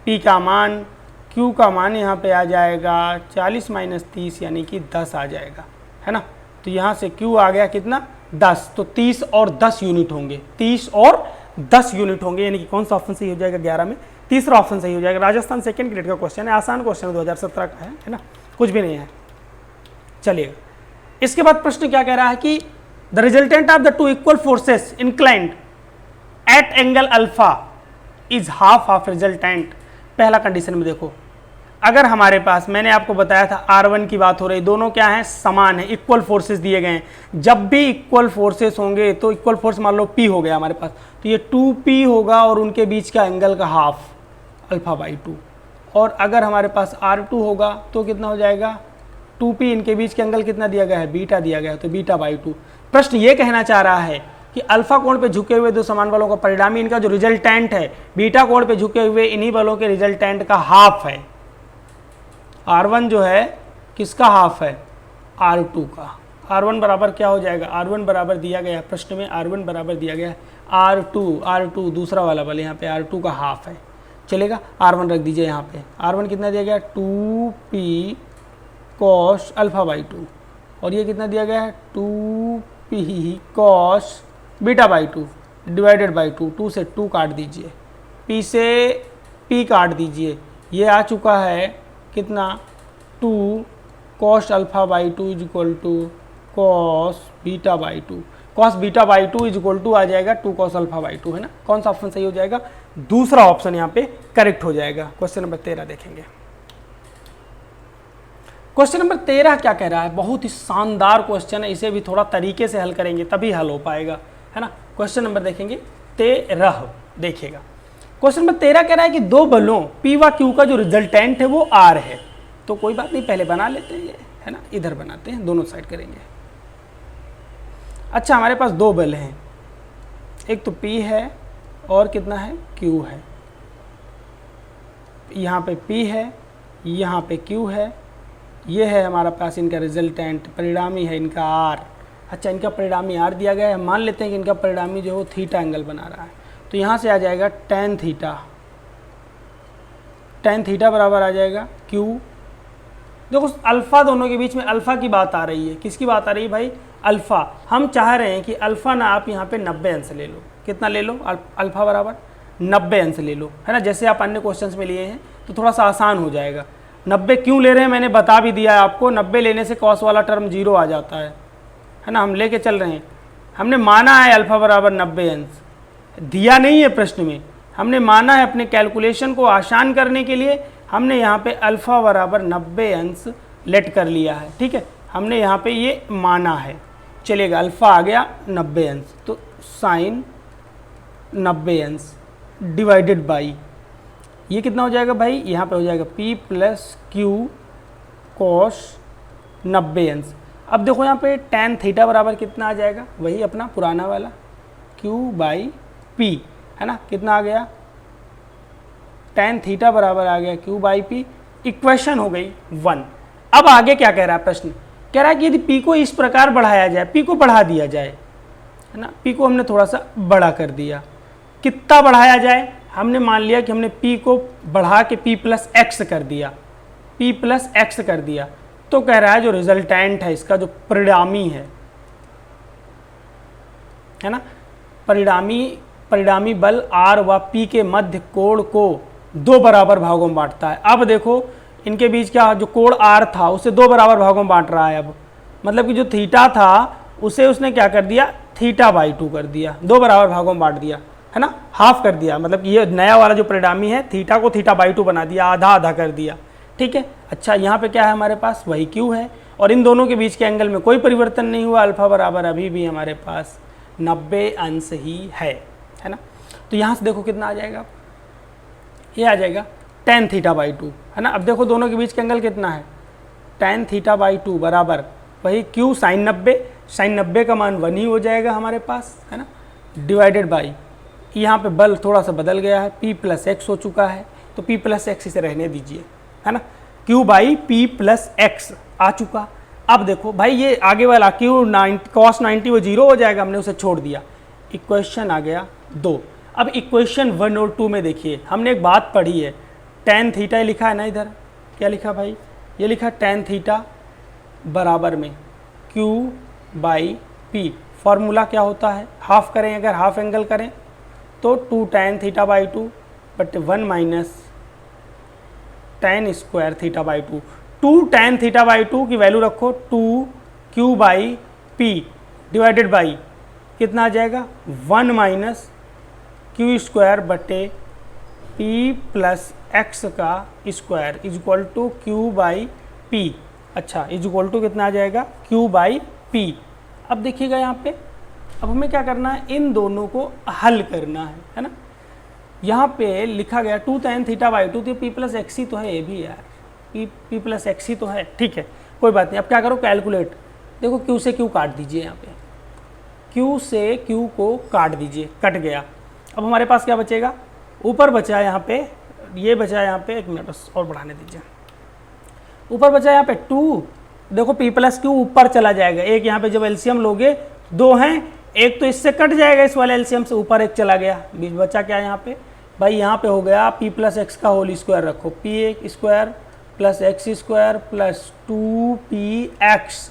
[SPEAKER 1] P का मान, Q का मान यहाँ पे आ जाएगा 40 माइनस 30 यानी कि 10 आ जाएगा, है ना। तो यहाँ से Q आ गया कितना 10, तो 30 और 10 यूनिट होंगे, 30 और 10 यूनिट होंगे, यानी कि कौन सा ऑप्शन सही हो जाएगा 11 में, तीसरा ऑप्शन सही हो जाएगा। राजस्थान सेकंड ग्रेड का क्वेश्चन है, आसान क्वेश्चन है, 2017 का है ना, कुछ भी नहीं है। चलिएगा, इसके बाद प्रश्न क्या कह रहा है कि the resultant of the two equal forces inclined at angle alpha is half of resultant. पहला कंडीशन में देखो, अगर हमारे पास, मैंने आपको बताया था R1 की बात हो रही, दोनों क्या हैं, समान है, इक्वल फोर्सेस दिए गए हैं। जब भी इक्वल फोर्सेस होंगे तो इक्वल फोर्स मान लो P हो गया हमारे पास, तो ये 2P होगा और उनके बीच का एंगल का हाफ अल्फा बाई 2। और अगर हमारे पास R2 होगा तो कितना हो जाएगा 2P, इनके बीच के एंगल कितना दिया गया है, बीटा दिया गया है, तो बीटा बाई 2। प्रश्न ये कहना चाह रहा है कि अल्फा कोण पे झुके हुए दो समान बलों का परिणामी इनका जो रिजल्टेंट है, बीटा कोण पे झुके हुए इन्हीं बलों के रिजल्टेंट का हाफ है। R1 जो है किसका हाफ है, R2 का। R1 बराबर क्या हो जाएगा, R1 बराबर दिया गया प्रश्न में, R1 बराबर दिया गया है R2 दूसरा वाला बल, यहाँ पे R2 का हाफ है, चलेगा। R1 रख दीजिए यहाँ पे, R1 कितना दिया गया 2P कॉस अल्फा बाई 2, और ये कितना दिया गया है 2P cos beta by 2 divided by 2, 2 से 2 काट दीजिए, P से P काट दीजिए, ये आ चुका है कितना 2 cos alpha by 2 is equal to cos beta by 2। Cos beta by 2 is equal to आ जाएगा 2 कॉस अल्फा बाई 2, है ना। कौन सा ऑप्शन सही हो जाएगा, दूसरा ऑप्शन यहाँ पे करेक्ट हो जाएगा। क्वेश्चन नंबर 13 देखेंगे। क्वेश्चन नंबर 13 क्या कह रहा है, बहुत ही शानदार क्वेश्चन है, इसे भी थोड़ा तरीके से हल करेंगे तभी हल हो पाएगा, है ना। क्वेश्चन नंबर देखेंगे 13, देखिएगा। क्वेश्चन नंबर 13 कह रहा है कि दो बलों P व Q का जो रिजल्टेंट है वो R है। तो कोई बात नहीं, पहले बना लेते हैं ये, है ना, इधर बनाते हैं, दोनों साइड करेंगे। अच्छा, हमारे पास दो बल हैं, एक तो P है और कितना है Q है। यहाँ पे P है, यहाँ पे Q है, ये है हमारा पास इनका रिजल्टेंट, परिणामी है इनका R। अच्छा, इनका परिणामी R दिया गया है, मान लेते हैं कि इनका परिणामी जो है थीटा एंगल बना रहा है, तो यहाँ से आ जाएगा tan थीटा, tan थीटा बराबर आ जाएगा Q। देखो अल्फ़ा, दोनों के बीच में अल्फ़ा की बात आ रही है, किसकी बात आ रही है भाई, अल्फ़ा। हम चाह रहे हैं कि अल्फ़ा ना आप यहाँ पे 90 अंश ले लो, कितना ले लो, अल्फ़ा बराबर 90 अंश ले लो, है ना। जैसे आप अन्य क्वेश्चंस में लिए हैं तो थोड़ा सा आसान हो जाएगा। 90 क्यों ले रहे हैं मैंने बता भी दिया है आपको, 90 लेने से कॉस वाला टर्म 0 आ जाता है ना। हम लेके चल रहे हैं, हमने माना है अल्फ़ा बराबर 90 अंश, दिया नहीं है प्रश्न में, हमने माना है। अपने कैलकुलेशन को आसान करने के लिए हमने यहाँ पे अल्फ़ा बराबर 90 अंश लेट कर लिया है, ठीक है, हमने यहाँ पे ये माना है, चलेगा। अल्फ़ा आ गया 90 अंश, तो साइन 90 अंश डिवाइडेड बाई, ये कितना हो जाएगा भाई, यहाँ पे हो जाएगा P प्लस Q कॉस 90 अंश। अब देखो यहाँ पे tan थीटा बराबर कितना आ जाएगा, वही अपना पुराना वाला Q बाई P, है ना। कितना आ गया, tan थीटा बराबर आ गया Q बाई P, इक्वेशन हो गई 1। अब आगे क्या कह रहा है प्रश्न, कह रहा है कि यदि P को इस प्रकार बढ़ाया जाए, P को बढ़ा दिया जाए, है ना, P को हमने थोड़ा सा बड़ा कर दिया, कितना बढ़ाया जाए, हमने मान लिया कि हमने P को बढ़ा के P प्लस एक्स कर दिया, P प्लस एक्स कर दिया, तो कह रहा है जो रिजल्टेंट है इसका, जो परिणामी है ना, परिणामी बल R व P के मध्य कोण को 2 बराबर भागों में बांटता है। अब देखो इनके बीच क्या, जो कोण R था उसे 2 बराबर भागों में बांट रहा है। अब मतलब कि जो थीटा था उसे उसने क्या कर दिया, थीटा बाई 2 कर दिया, 2 बराबर भागों में बांट दिया, है ना, हाफ कर दिया। मतलब कि ये नया वाला जो परिणामी है थीटा को थीटा बाई 2 बना दिया, आधा आधा कर दिया, ठीक है। अच्छा, यहाँ पे क्या है हमारे पास, वही Q है, और इन दोनों के बीच के एंगल में कोई परिवर्तन नहीं हुआ, अल्फा बराबर अभी भी हमारे पास 90 अंश ही है ना। तो यहाँ से देखो कितना आ जाएगा, ये आ जाएगा tan थीटा बाई 2, है ना। अब देखो दोनों के बीच का एंगल कितना है, tan थीटा बाई 2 बराबर वही q sin 90 का मान 1 ही हो जाएगा हमारे पास, है ना, डिवाइडेड बाई यहाँ पे बल थोड़ा सा बदल गया है, p प्लस एक्स हो चुका है, तो p प्लस एक्स इसे रहने दीजिए, है ना, q by P plus X आ चुका। अब देखो भाई ये आगे वाला q cos 90 वो 0 हो जाएगा, हमने उसे छोड़ दिया। इक्वेशन आ गया 2। अब इक्वेशन 1 और 2 में देखिए हमने एक बात पढ़ी है, tan थीटा लिखा है ना, इधर क्या लिखा भाई, ये लिखा tan थीटा बराबर में q बाई पी। फॉर्मूला क्या होता है, हाफ करें अगर हाफ एंगल करें तो 2 tan theta by 2 but 1 minus tan square theta by 2। 2 tan theta by 2 की वैल्यू रखो 2 q by P divided by कितना आ जाएगा 1 माइनस q स्क्वायर बटे p प्लस एक्स का square is equal to q by P. अच्छा is equal to कितना आ जाएगा q बाई पी। अब देखिएगा यहाँ पे, अब हमें क्या करना है, इन दोनों को हल करना है ना। यहाँ पे लिखा गया 2 tan थीटा बाई 2, तो p प्लस एक्स ही तो है, ये भी यार p प्लस एक्स ही तो है, ठीक है कोई बात नहीं। अब क्या करो कैलकुलेट, देखो q से q काट दीजिए, यहाँ पे q से q को काट दीजिए, कट गया। अब हमारे पास क्या बचेगा, ऊपर बचा यहाँ पे, ये बचा यहाँ पे, 1 मिनट बस और बढ़ाने दीजिए, ऊपर बचा यहाँ पे 2, देखो p प्लस क्यू ऊपर चला जाएगा, एक यहाँ पे जब एलसीएम लोगे 2 हैं, एक तो इससे कट जाएगा इस वाले एलसीएम से, ऊपर एक चला गया, बीच बचा क्या यहाँ पे भाई, यहाँ पे हो गया p प्लस एक्स का होल स्क्वायर रखो, p square plus X square plus 2px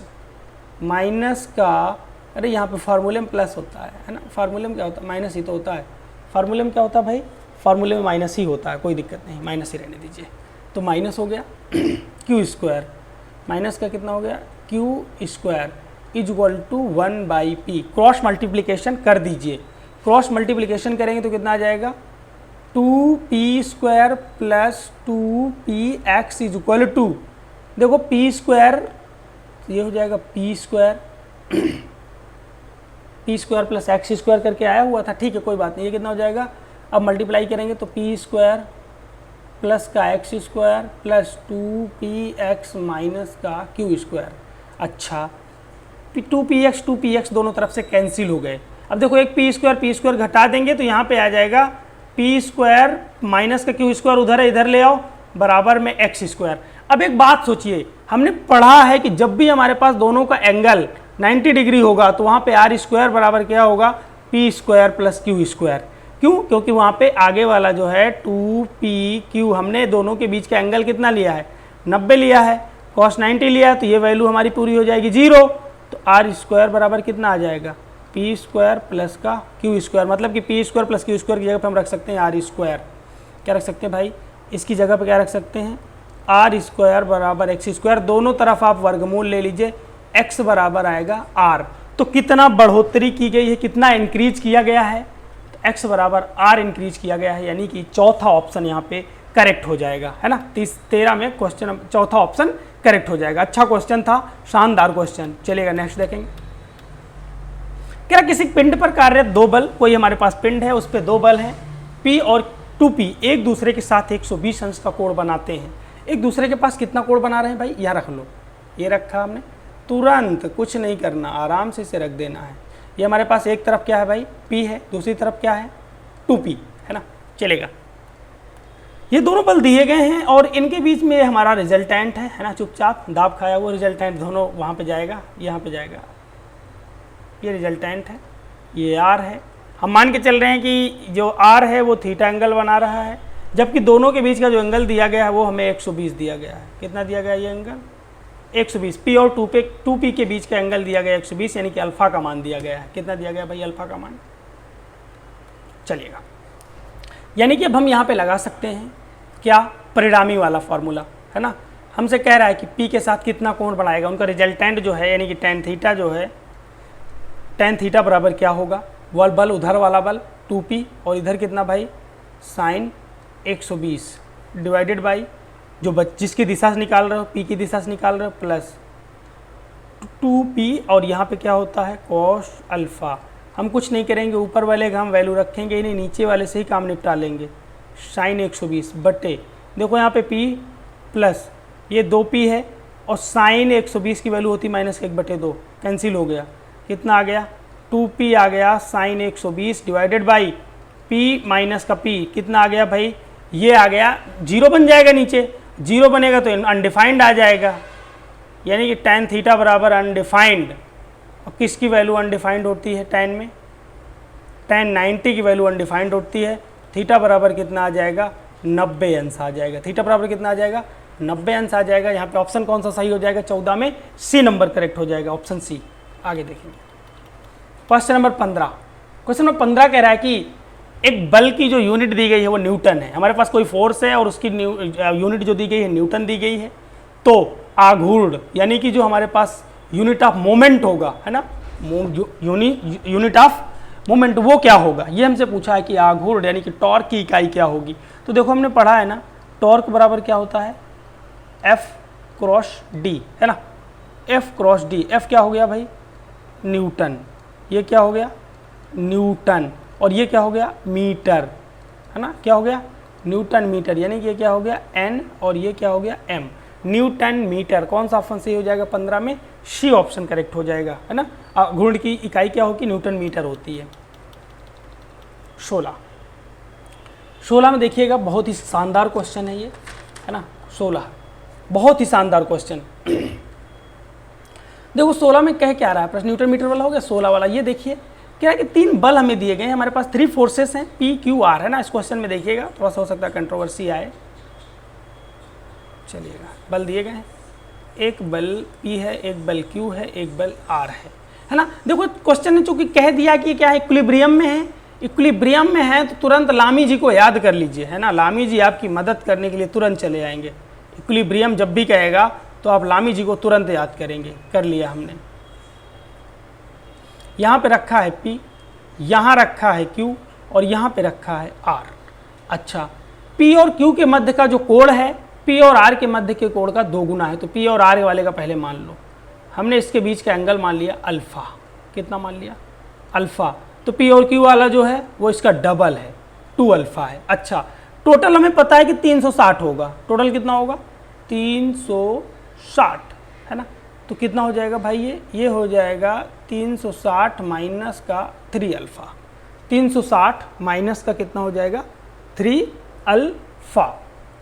[SPEAKER 1] minus का, अरे यहाँ पे फार्मूले में प्लस होता है ना, फार्मूले में क्या होता है, माइनस ही तो होता है, फार्मूले में क्या होता है भाई, फार्मूले में माइनस ही होता है, कोई दिक्कत नहीं, माइनस ही रहने दीजिए। तो माइनस हो गया q स्क्वायर, माइनस का कितना हो गया q square is equal to 1 by P. Cross multiplication कर दीजिए, क्रॉस मल्टीप्लिकेशन करेंगे तो कितना आ जाएगा 2p square plus 2px is equal to, देखो p स्क्वायर ये हो जाएगा p square plus X square करके आया हुआ था, ठीक है कोई बात नहीं, ये कितना हो जाएगा, अब मल्टीप्लाई करेंगे तो p स्क्वायर प्लस का x square plus 2px minus का q स्क्वायर। अच्छा 2px दोनों तरफ से कैंसिल हो गए। अब देखो एक p स्क्वायर घटा देंगे तो यहाँ पे आ जाएगा p स्क्वायर माइनस का q स्क्वायर, उधर है इधर ले आओ, बराबर में एक्स स्क्वायर। अब एक बात सोचिए, हमने पढ़ा है कि जब भी हमारे पास दोनों का एंगल 90 डिग्री होगा तो वहाँ पे r स्क्वायर बराबर क्या होगा p square plus q square. क्यों, क्योंकि वहाँ पे आगे वाला जो है 2pq, हमने दोनों के बीच का एंगल कितना लिया है 90 लिया है, cos 90 लिया है, तो ये वैल्यू हमारी पूरी हो जाएगी 0। तो r स्क्वायर बराबर कितना आ जाएगा p स्क्वायर प्लस का q स्क्वायर, मतलब कि p square plus q square की जगह पे हम रख सकते हैं r स्क्वायर। क्या रख सकते हैं भाई, इसकी जगह पे क्या रख सकते हैं r स्क्वायर बराबर एक्स स्क्वायर, दोनों तरफ आप वर्गमूल ले लीजिए, x बराबर आएगा r। तो कितना बढ़ोतरी की गई है, कितना इंक्रीज किया गया है, तो x बराबर r इंक्रीज किया गया है, यानी कि चौथा ऑप्शन यहाँ पे करेक्ट हो जाएगा, है ना। 13 में क्वेश्चन चौथा ऑप्शन करेक्ट हो जाएगा। अच्छा क्वेश्चन था, शानदार क्वेश्चन। चलेगा नेक्स्ट देखेंगे। क्या किसी पिंड पर कार्यरत 2 बल, कोई हमारे पास पिंड है उस पर 2 बल हैं P और 2P एक दूसरे के साथ 120 अंश का कोण बनाते हैं। एक दूसरे के पास कितना कोण बना रहे हैं भाई, यहाँ रख लो, ये रखा हमने, तुरंत कुछ नहीं करना, आराम से इसे रख देना है। ये हमारे पास एक तरफ क्या है भाई P है, दूसरी तरफ क्या है 2P, है ना। चलेगा, ये दोनों बल दिए गए हैं और इनके बीच में हमारा रिजल्टेंट है ना, चुपचाप दाब खाया हुआ रिजल्टेंट दोनों वहाँ पे जाएगा, यहाँ पे जाएगा, ये रिजल्टेंट है, ये R है। हम मान के चल रहे हैं कि जो R है वो थीटा एंगल बना रहा है, जबकि दोनों के बीच का जो एंगल दिया गया है वो हमें 120 दिया गया है। कितना दिया गया ये एंगल 120, P और 2P के बीच का एंगल दिया गया 120, यानी कि अल्फा का मान दिया गया है। कितना दिया गया भाई अल्फा का मान, चलिएगा, यानी कि अब हम यहाँ पे लगा सकते हैं क्या, परिणामी वाला फॉर्मूला, है ना। हमसे कह रहा है कि P के साथ कितना कोण बढ़ाएगा, उनका रिजल्टेंट जो है यानी कि tan थीटा जो है, tan थीटा बराबर क्या होगा, वह बल उधर वाला बल 2P और इधर कितना भाई साइन 120 डिवाइडेड बाई जो जिसकी दिशा से निकाल रहे हो P की दिशा से निकाल रहे हो प्लस 2P और यहाँ पे क्या होता है cos अल्फ़ा। हम कुछ नहीं करेंगे, ऊपर वाले का हम वैल्यू रखेंगे, इन्हें नीचे वाले से ही काम निपटा लेंगे। साइन 120 बटे देखो यहाँ पे P प्लस ये 2P है, और साइन 120 की वैल्यू होती -1/2, कैंसिल हो गया, कितना आ गया 2p आ गया sine 120 divided by p minus का p, कितना आ गया भाई, ये आ गया 0 बन जाएगा, नीचे 0 बनेगा तो अनडिफाइंड आ जाएगा, यानी कि tan थीटा बराबर अनडिफाइंड। और किसकी वैल्यू अनडिफाइंड होती है tan में, tan 90 की वैल्यू अनडिफाइंड होती है। थीटा बराबर कितना आ जाएगा 90 अंश आ जाएगा, थीटा बराबर कितना आ जाएगा 90 अंश आ जाएगा। यहाँ पे ऑप्शन कौन सा सही हो जाएगा, 14 में सी नंबर करेक्ट हो जाएगा, ऑप्शन सी। आगे देखेंगे क्वेश्चन नंबर 15। क्वेश्चन नंबर 15 कह रहा है कि एक बल की जो यूनिट दी गई है वो न्यूटन है, हमारे पास कोई फोर्स है और उसकी यूनिट जो दी गई है न्यूटन दी गई है, तो आघूर्ण यानी कि जो हमारे पास यूनिट ऑफ मोमेंट होगा, है ना, यूनिट ऑफ मोमेंट वो क्या होगा, ये हमसे पूछा है कि आघूर्ण यानी कि टॉर्क की इकाई क्या होगी। तो देखो हमने पढ़ा है ना, टॉर्क बराबर क्या होता है F क्रॉस D, है ना, F क्रॉस D। F क्या हो गया भाई न्यूटन, ये क्या हो गया न्यूटन, और ये क्या हो गया मीटर, है ना, क्या हो गया न्यूटन मीटर, यानी कि ये क्या हो गया N और ये क्या हो गया M, न्यूटन मीटर। कौन सा ऑप्शन सही हो जाएगा 15 में, सी ऑप्शन करेक्ट हो जाएगा, है ना। आघूर्ण की इकाई क्या होगी न्यूटन मीटर होती है। 16 में देखिएगा बहुत ही शानदार क्वेश्चन है ये, है ना, 16 बहुत ही शानदार क्वेश्चन। देखो 16 में कह क्या रहा है, प्रश्न न्यूटन मीटर वाला हो गया, 16 वाला ये देखिए क्या है कि 3 बल हमें दिए गए हैं, हमारे पास 3 फोर्सेस हैं P Q R, है ना। इस क्वेश्चन में देखिएगा थोड़ा सा हो सकता है कंट्रोवर्सी आए, चलिएगा बल दिए गए हैं, एक बल P है, एक बल Q है, एक बल R है ना। देखो क्वेश्चन ने चूंकि कह दिया कि क्या है इक्विलिब्रियम में है, इक्विलिब्रियम में है तो तुरंत लामी जी को याद कर लीजिए, है ना, लामी जी आपकी मदद करने के लिए तुरंत चले आएंगे। इक्विलिब्रियम जब भी कहेगा तो आप लामी जी को तुरंत याद करेंगे, कर लिया हमने। यहाँ पे रखा है P, यहाँ रखा है Q और यहाँ पे रखा है R। अच्छा, P और Q के मध्य का जो कोण है P और R के मध्य के कोण का 2 गुना है, तो P और R वाले का पहले मान लो। हमने इसके बीच का एंगल मान लिया अल्फ़ा, कितना मान लिया अल्फ़ा, तो P और Q वाला जो है वो इसका डबल है 2 अल्फ़ा है। अच्छा, टोटल हमें पता है कि 360 होगा, टोटल कितना होगा 360, है ना। तो कितना हो जाएगा भाई, ये हो जाएगा 360 माइनस का 3 अल्फ़ा, 360 माइनस का कितना हो जाएगा 3 अल्फ़ा।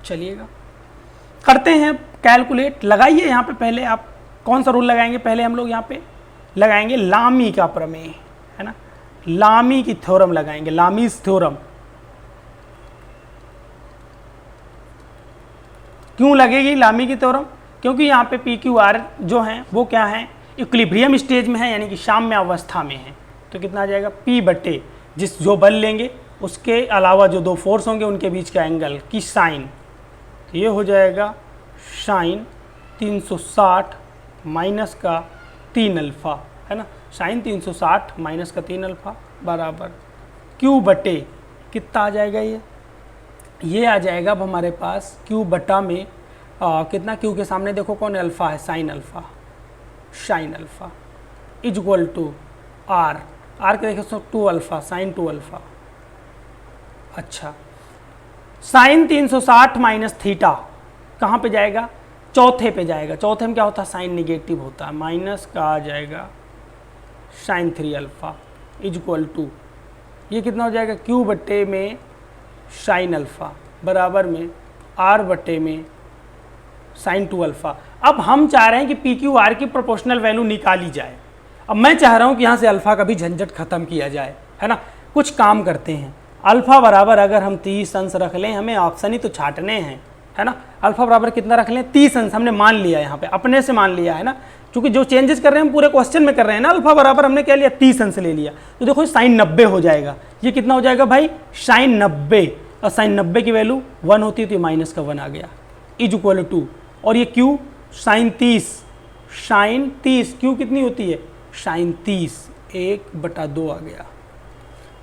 [SPEAKER 1] चलिएगा करते हैं कैलकुलेट, लगाइए यहाँ पे पहले आप कौन सा रूल लगाएंगे, पहले हम लोग यहाँ पे लगाएंगे लामी का प्रमेय, है ना, लामी की थ्योरम लगाएंगे, लामीज थ्योरम। क्यों लगेगी लामी की थ्योरम, क्योंकि यहाँ पे पी क्यू आर जो हैं वो क्या हैं इक्विलिब्रियम स्टेज में है, यानी कि साम्य अवस्था में है। तो कितना आ जाएगा P बटे जिस जो बल लेंगे उसके अलावा जो 2 फोर्स होंगे उनके बीच का एंगल की साइन, तो ये हो जाएगा साइन 360 माइनस का 3 अल्फ़ा, है ना, साइन 360 माइनस का 3 अल्फ़ा बराबर Q बटे कितना आ जाएगा, ये आ जाएगा अब हमारे पास Q बटा में कितना, Q के सामने देखो कौन अल्फ़ा है, sine alpha, sine alpha is equal to R, R के देखो 2 अल्फ़ा, साइन 2 अल्फ़ा। अच्छा, साइन 360 माइनस थीटा कहाँ पे जाएगा, चौथे पे जाएगा, चौथे में क्या होता है साइन निगेटिव होता है, माइनस का आ जाएगा sine 3 alpha is equal to ये कितना हो जाएगा Q बट्टे में साइन अल्फ़ा बराबर में R बट्टे में साइन 2 अल्फ़ा। अब हम चाह रहे हैं कि पी क्यू आर की प्रोपोर्शनल वैल्यू निकाली जाए। अब मैं चाह रहा हूँ कि यहाँ से अल्फ़ा का भी झंझट खत्म किया जाए, है ना। कुछ काम करते हैं, अल्फ़ा बराबर अगर हम 30 अंश रख लें, हमें ऑप्शन ही तो छाटने हैं, है ना। अल्फ़ा बराबर कितना रख लें 30 अंश, हमने मान लिया यहाँ पे, अपने से मान लिया है ना, क्योंकि जो चेंजेस कर रहे हैं हम पूरे क्वेश्चन में कर रहे हैं ना। अल्फ़ा बराबर हमने क्या लिया 30 अंश ले लिया, तो देखो साइन 90 हो जाएगा। ये कितना हो जाएगा भाई साइन 90, और साइन 90 की वैल्यू 1 होती है तो ये माइनस का 1 आ गया इज इक्वल टू, और ये Q साइन 30, साइन 30 Q कितनी होती है साइन 30 1/2 आ गया,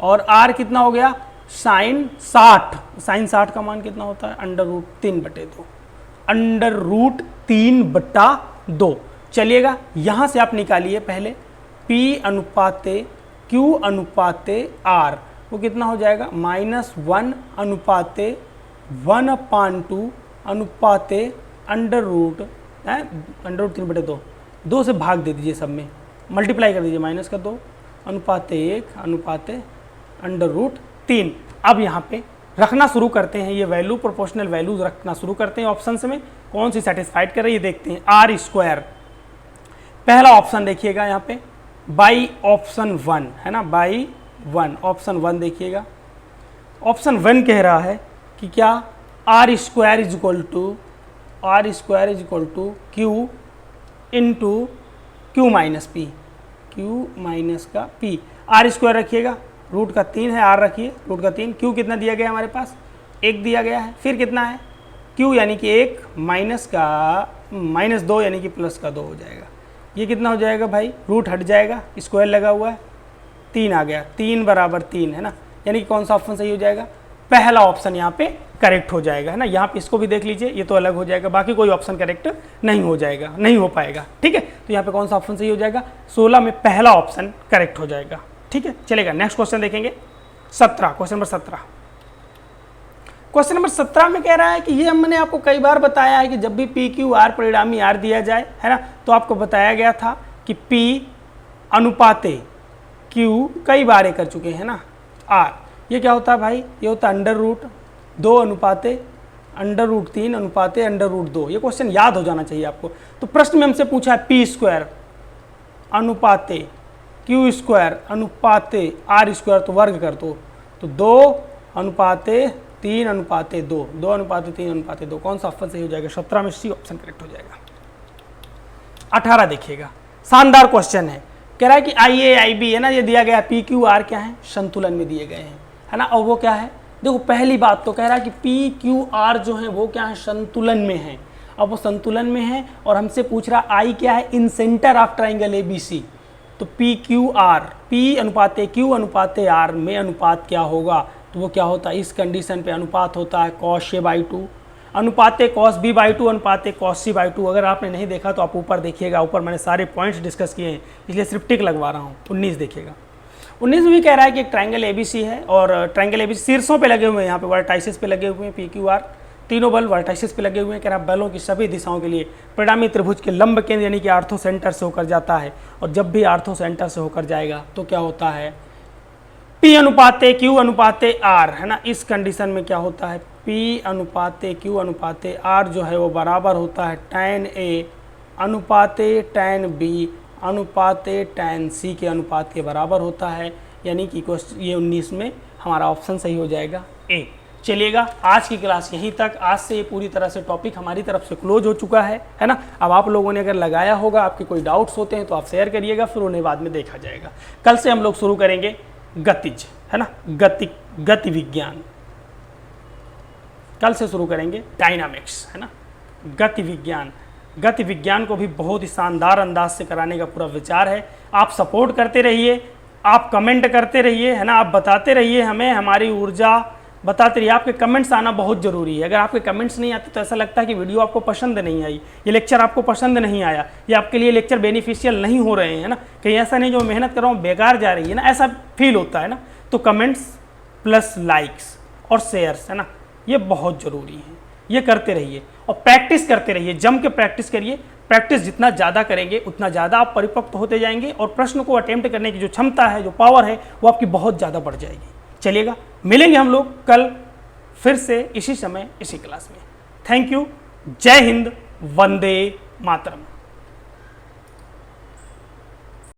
[SPEAKER 1] और R कितना हो गया साइन 60, साइन 60 का मान कितना होता है √3/2, √3/2। चलिएगा यहाँ से आप निकालिए पहले P अनुपाते Q अनुपाते R, वो कितना हो जाएगा -1 अनुपाते 1/2 अनुपाते है, √3/2, 2 से भाग दे दीजिए सब में, मल्टीप्लाई कर दीजिए, माइनस का 2 अनुपात 1 अनुपात √3। अब यहाँ पे रखना शुरू करते हैं, ये वैल्यू प्रोपोर्शनल वैल्यूज रखना शुरू करते हैं ऑप्शन में, कौन सी सेटिस्फाइड कर रही है देखते हैं। r², पहला ऑप्शन देखिएगा यहाँ पे बाई ऑप्शन 1 है ना, बाई 1, ऑप्शन 1 देखिएगा, ऑप्शन 1 कह रहा है कि क्या r² is equal to Q into Q minus P, Q minus का पी, r² रखिएगा, रूट का 3 है, r रखिए रूट का 3, क्यू कितना दिया गया है हमारे पास 1 दिया गया है, फिर कितना है क्यू यानी कि 1 माइनस का -2 यानी कि प्लस का 2 हो जाएगा, ये कितना हो जाएगा भाई, रूट हट जाएगा, स्क्वायर लगा हुआ है, 3 आ गया, 3 बराबर 3 है ना, यानी कि कौन सा ऑप्शन सही हो जाएगा, पहला ऑप्शन यहाँ पे करेक्ट हो जाएगा है ना। यहाँ पे इसको भी देख लीजिए, ये तो अलग हो जाएगा, बाकी कोई ऑप्शन करेक्ट नहीं हो जाएगा, नहीं हो पाएगा, ठीक है। तो यहाँ पे कौन सा ऑप्शन सही हो जाएगा, 16 में पहला ऑप्शन करेक्ट हो जाएगा, ठीक है। चलेगा, नेक्स्ट क्वेश्चन देखेंगे 17, क्वेश्चन नंबर 17। क्वेश्चन नंबर 17 में कह रहा है कि ये हमने आपको कई बार बताया है कि जब भी पी क्यू आर परिणामी आर दिया जाए है ना, तो आपको बताया गया था कि पी अनुपाते क्यू कई बार कर चुके हैं ना आर, ये क्या होता है भाई, ये होता है √2 अनुपाते √3 अनुपाते √2। ये क्वेश्चन याद हो जाना चाहिए आपको। तो प्रश्न में हमसे पूछा है p² अनुपाते q² अनुपाते r², तो वर्ग कर दो, तो 2 अनुपाते 3 अनुपाते 2, 2 अनुपाते 3 अनुपाते 2, कौन सा ऑप्शन सही हो जाएगा, 17 में सी ऑप्शन करेक्ट हो जाएगा। 18 देखिएगा, शानदार क्वेश्चन है, कह रहा है कि IA IB है ना, ये दिया गया है, PQR क्या है, संतुलन में दिए गए हैं है ना, और वो क्या है, देखो पहली बात तो कह रहा है कि PQR जो है वो क्या है, संतुलन में है। अब वो संतुलन में है और हमसे पूछ रहा I क्या है, इन सेंटर ऑफ ट्राइंगल ABC, तो PQR P अनुपाते Q अनुपाते R में अनुपात क्या होगा, तो वो क्या होता है, इस कंडीशन पे अनुपात होता है cos A/2 अनुपाते cos B/2 अनुपाते cos C/2। अगर आपने नहीं देखा तो आप ऊपर देखिएगा, ऊपर मैंने सारे पॉइंट्स डिस्कस किए हैं, इसलिए सिर्फ टिक लगवा रहा हूँ। 19 देखिएगा, 19 में भी कह रहा है कि एक ट्राइंगल ABC है और ट्राइंगल ABC शीर्षों पे लगे हुए हैं, यहाँ पे वर्टाइसिस पे लगे हुए हैं, PQR तीनों बल वर्टाइसिस पे लगे हुए हैं। कह रहा है बलों की सभी दिशाओं के लिए परिणामी त्रिभुज के लंब केंद्र यानी कि आर्थो सेंटर से होकर जाता है, और जब भी आर्थो सेंटर से होकर जाएगा तो क्या होता है, P अनुपाते Q अनुपाते R है ना, इस कंडीशन में क्या होता है, P अनुपाते Q अनुपाते R जो है वो बराबर होता है tan A अनुपाते tan B अनुपाते tan C के अनुपात के बराबर होता है, यानी कि ये 19 में हमारा ऑप्शन सही हो जाएगा A। चलिएगा, आज की क्लास यहीं तक। आज से ये पूरी तरह से टॉपिक हमारी तरफ से क्लोज हो चुका है ना। अब आप लोगों ने अगर लगाया होगा, आपके कोई डाउट्स होते हैं तो आप शेयर करिएगा, फिर उन्हें बाद में देखा जाएगा। कल से हम लोग शुरू करेंगे गतिज है ना, गति विज्ञान, कल से शुरू करेंगे डायनामिक्स है ना, गति विज्ञान को भी बहुत ही शानदार अंदाज से कराने का पूरा विचार है। आप सपोर्ट करते रहिए, आप कमेंट करते रहिए है ना, आप बताते रहिए हमें, हमारी ऊर्जा बताते रहिए। आपके कमेंट्स आना बहुत ज़रूरी है। अगर आपके कमेंट्स नहीं आते तो ऐसा लगता है कि वीडियो आपको पसंद नहीं आई, ये लेक्चर आपको पसंद नहीं आया, ये आपके लिए लेक्चर बेनिफिशियल नहीं हो रहे हैं ना, कहीं ऐसा नहीं जो मेहनत कर रहा हूँ बेकार जा रही है ना, ऐसा फील होता है ना। तो कमेंट्स प्लस लाइक्स और शेयर्स है ना, ये बहुत ज़रूरी है, ये करते रहिए और प्रैक्टिस करते रहिए, जम के प्रैक्टिस करिए। प्रैक्टिस जितना ज़्यादा करेंगे उतना ज़्यादा आप परिपक्व होते जाएंगे और प्रश्न को अटेम्प्ट करने की जो क्षमता है, जो पावर है, वो आपकी बहुत ज़्यादा बढ़ जाएगी। चलिएगा, मिलेंगे हम लोग कल फिर से इसी समय इसी क्लास में। थैंक यू, जय हिंद, वंदे मातरम।